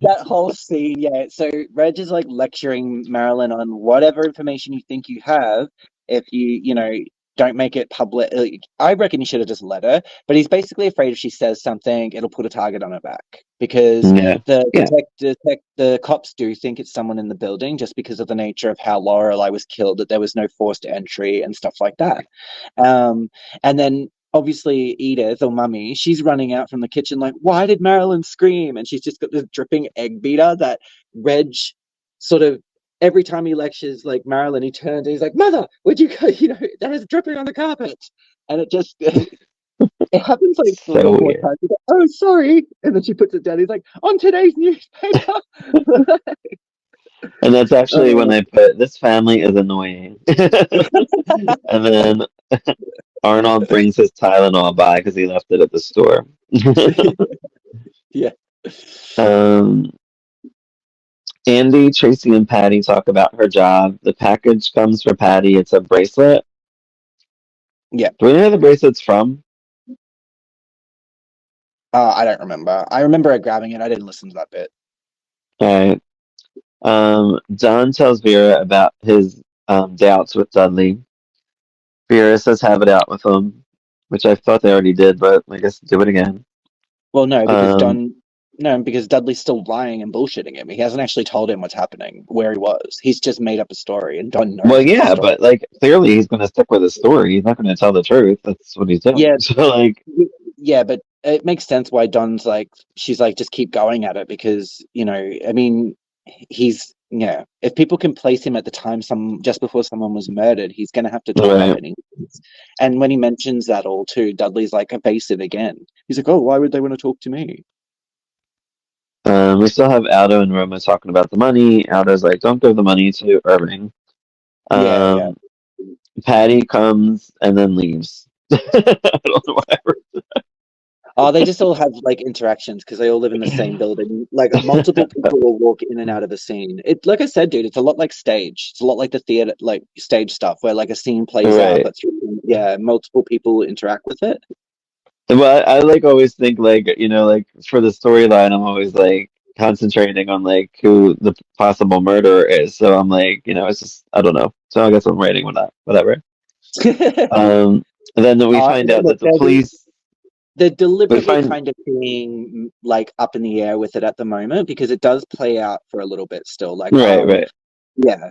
that whole scene. Yeah. So Reg is like lecturing Marilyn on whatever information you think you have. If don't make it public. Like, I reckon he should have just let her, but he's basically afraid if she says something, it'll put a target on her back because Yeah. Yeah. the cops do think it's someone in the building just because of the nature of how Lorelai was killed, that there was no forced entry and stuff like that. And then obviously Edith or Mummy, she's running out from the kitchen like, why did Marilyn scream? And she's just got this dripping egg beater that Reg sort of every time he lectures like Marilyn, he turns and he's like, Mother, where'd you go? You know, that is dripping on the carpet. And it just it happens like three So or four weird. times. He's like, oh, sorry. And then she puts it down. He's like, on today's newspaper. And that's actually when I put this family is annoying. And then Arnold brings his Tylenol by because he left it at the store. Yeah. um, Andy, Tracy, and Patty talk about her job. The package comes for Patty. It's a bracelet. Yeah. Do we know where the bracelet's from? I don't remember. I remember her grabbing it. I didn't listen to that bit. All right. Don tells Vera about his doubts with Dudley. Vera says have it out with him, which I thought they already did, but I guess do it again. Well, Um, because Dudley's still lying and bullshitting him. He hasn't actually told him what's happening, where he was. He's just made up a story, and Don knows well, it's a yeah, story. but like clearly he's going to stick with his story. He's not going to tell the truth. That's what he's doing. Yeah, So like, yeah, but it makes sense why Don's like, she's like, just keep going at it because, you know, I mean, he's, yeah, if people can place him at the time just before someone was murdered, he's going to have to talk up right. anything. And when he mentions that all too, Dudley's like evasive again. He's like, oh, why would they want to talk to me? We still have Aldo and Roma talking about the money. Aldo's like, don't give the money to Irving. Yeah, yeah. Um, Patty comes and then leaves. I don't know whatever. Oh, they just all have like interactions because they all live in the same building. Like multiple people will walk in and out of a scene. It, like I said, dude, it's a lot like stage. It's a lot like the theater, like stage stuff, where like a scene plays out. Right. But yeah, multiple people interact with it. Well, I like always think like like for the storyline, I'm always like concentrating on like who the possible murderer is. So I'm like, it's just I don't know. So I guess I'm writing with that, whatever. Um, and then we find out Look, that the police. they're We deliberately find kind of being like up in the air with it at the moment because it does play out for a little bit still. Like, right. yeah,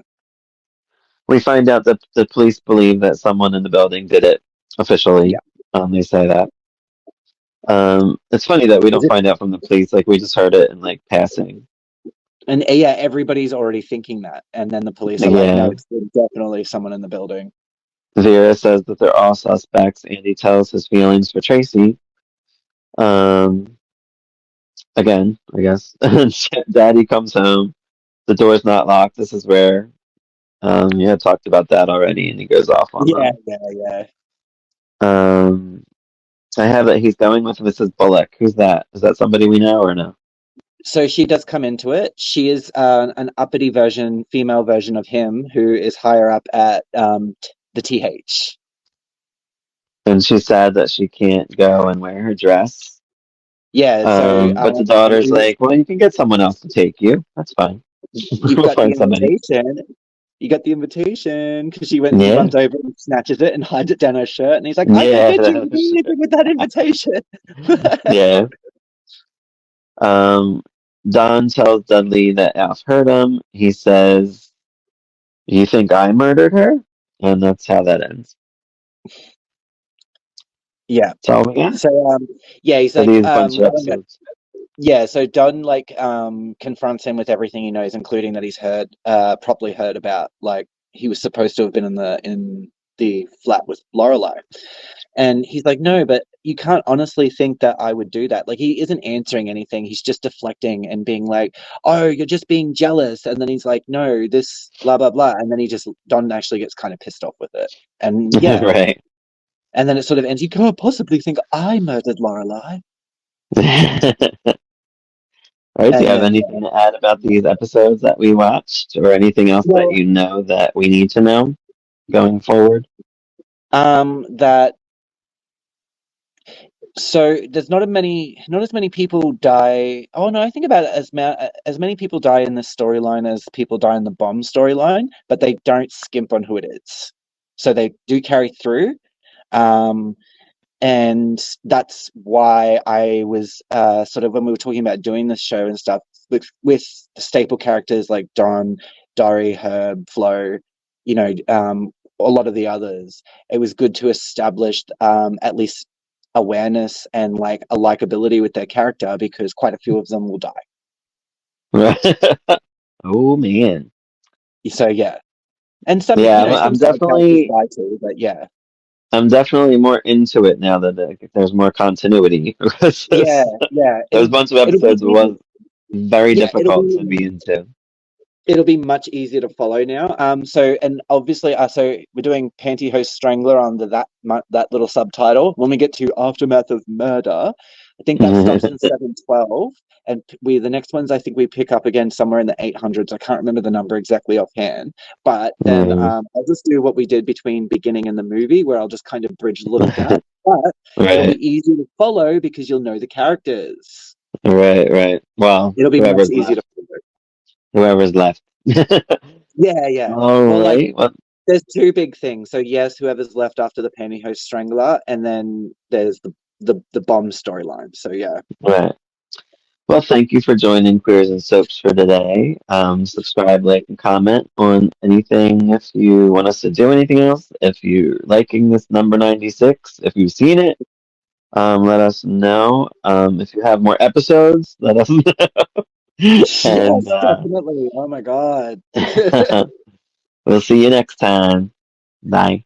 We find out that the police believe that someone in the building did it officially. yeah. They say that. It's funny that we don't find out from the police. Like we just heard it in like passing. And yeah, everybody's already thinking that, and then the police are like, "No, Yeah. it's definitely someone in the building." Vera says that they're all suspects. Andy tells his feelings for Tracy. Um, Again, I guess. Daddy comes home. The door's not locked. This is where you had talked about that already, and he goes off on Yeah, them. yeah. Um, I have it. He's going with Mrs. Bullock. Who's that? Is that somebody we know or no? So she does come into it. She is an uppity version, female version of him, who is higher up at the TH. And she's sad that she can't go and wear her dress. Yeah, so But the daughter's like, well, you can get someone else to take you. That's fine. you've We'll got the find somebody. invitation. You got the invitation because she Yeah. runs over and snatches it and hides it down her shirt. And he's like, I Yeah. forbid you to do anything with that invitation. Yeah. Um, Don tells Dudley that Alf hurt him. He says, you think I murdered her? And that's how that ends. Yeah. That's all we got So yeah, he's for like, these bunch of episodes. yeah, so Dunn like confronts him with everything he knows, including that he's properly heard about, like he was supposed to have been in the flat with Lorelai. And he's like, no, but you can't honestly think that I would do that. Like he isn't answering anything. He's just deflecting and being like, oh, you're just being jealous. And then he's like, no, this blah blah blah. And then Don actually gets kind of pissed off with it. And yeah. Right. And then it sort of ends, you can't possibly think I murdered Lorelai. All right, do you And have then anything to add about these episodes that we watched, or anything else that well, you know that we need to know going forward? that so there's not as many people die. Oh no, I think about it as many people die in this storyline as people die in the bomb storyline, but they don't skimp on who it is. so they do carry through. Um, and that's why I was sort of, when we were talking about doing this show and stuff, with the staple characters like Don, Dory, Herb, Flo, you know, a lot of the others, it was good to establish at least awareness and like a likability with their character, because quite a few of them will die. Right. Oh man. So yeah, and some, Yeah, you know, some side characters die too, but yeah. I'm definitely more into it now that there's more continuity. Yeah, yeah. Those bunch of It'll be episodes was very yeah, difficult to be into. it'll be much easier to follow now. So, and obviously, so we're doing Pantyhose Strangler under that little subtitle. When we get to Aftermath of Murder, I think that stops in 712, and the next ones I think we pick up again somewhere in the 800s. I can't remember the number exactly offhand, but then I'll just do what we did between beginning and the movie, where I'll just kind of bridge a little gap. But it'll Right, be easy to follow because you'll know the characters. right. Well, It'll be much easier to follow. whoever's left. Yeah, yeah. All Well, like, right. Well, there's two big things. So yes, whoever's left after the Pantyhose Strangler, and then there's the bomb storyline. So yeah. right. Well, thank you for joining Queers and Soaps for today. Subscribe, like, and comment on anything if you want us to do anything else. If you're liking this number 96, if you've seen it, let us know. If you have more episodes, let us know. And Yes, definitely. Oh my God. we'll see you next time. Bye.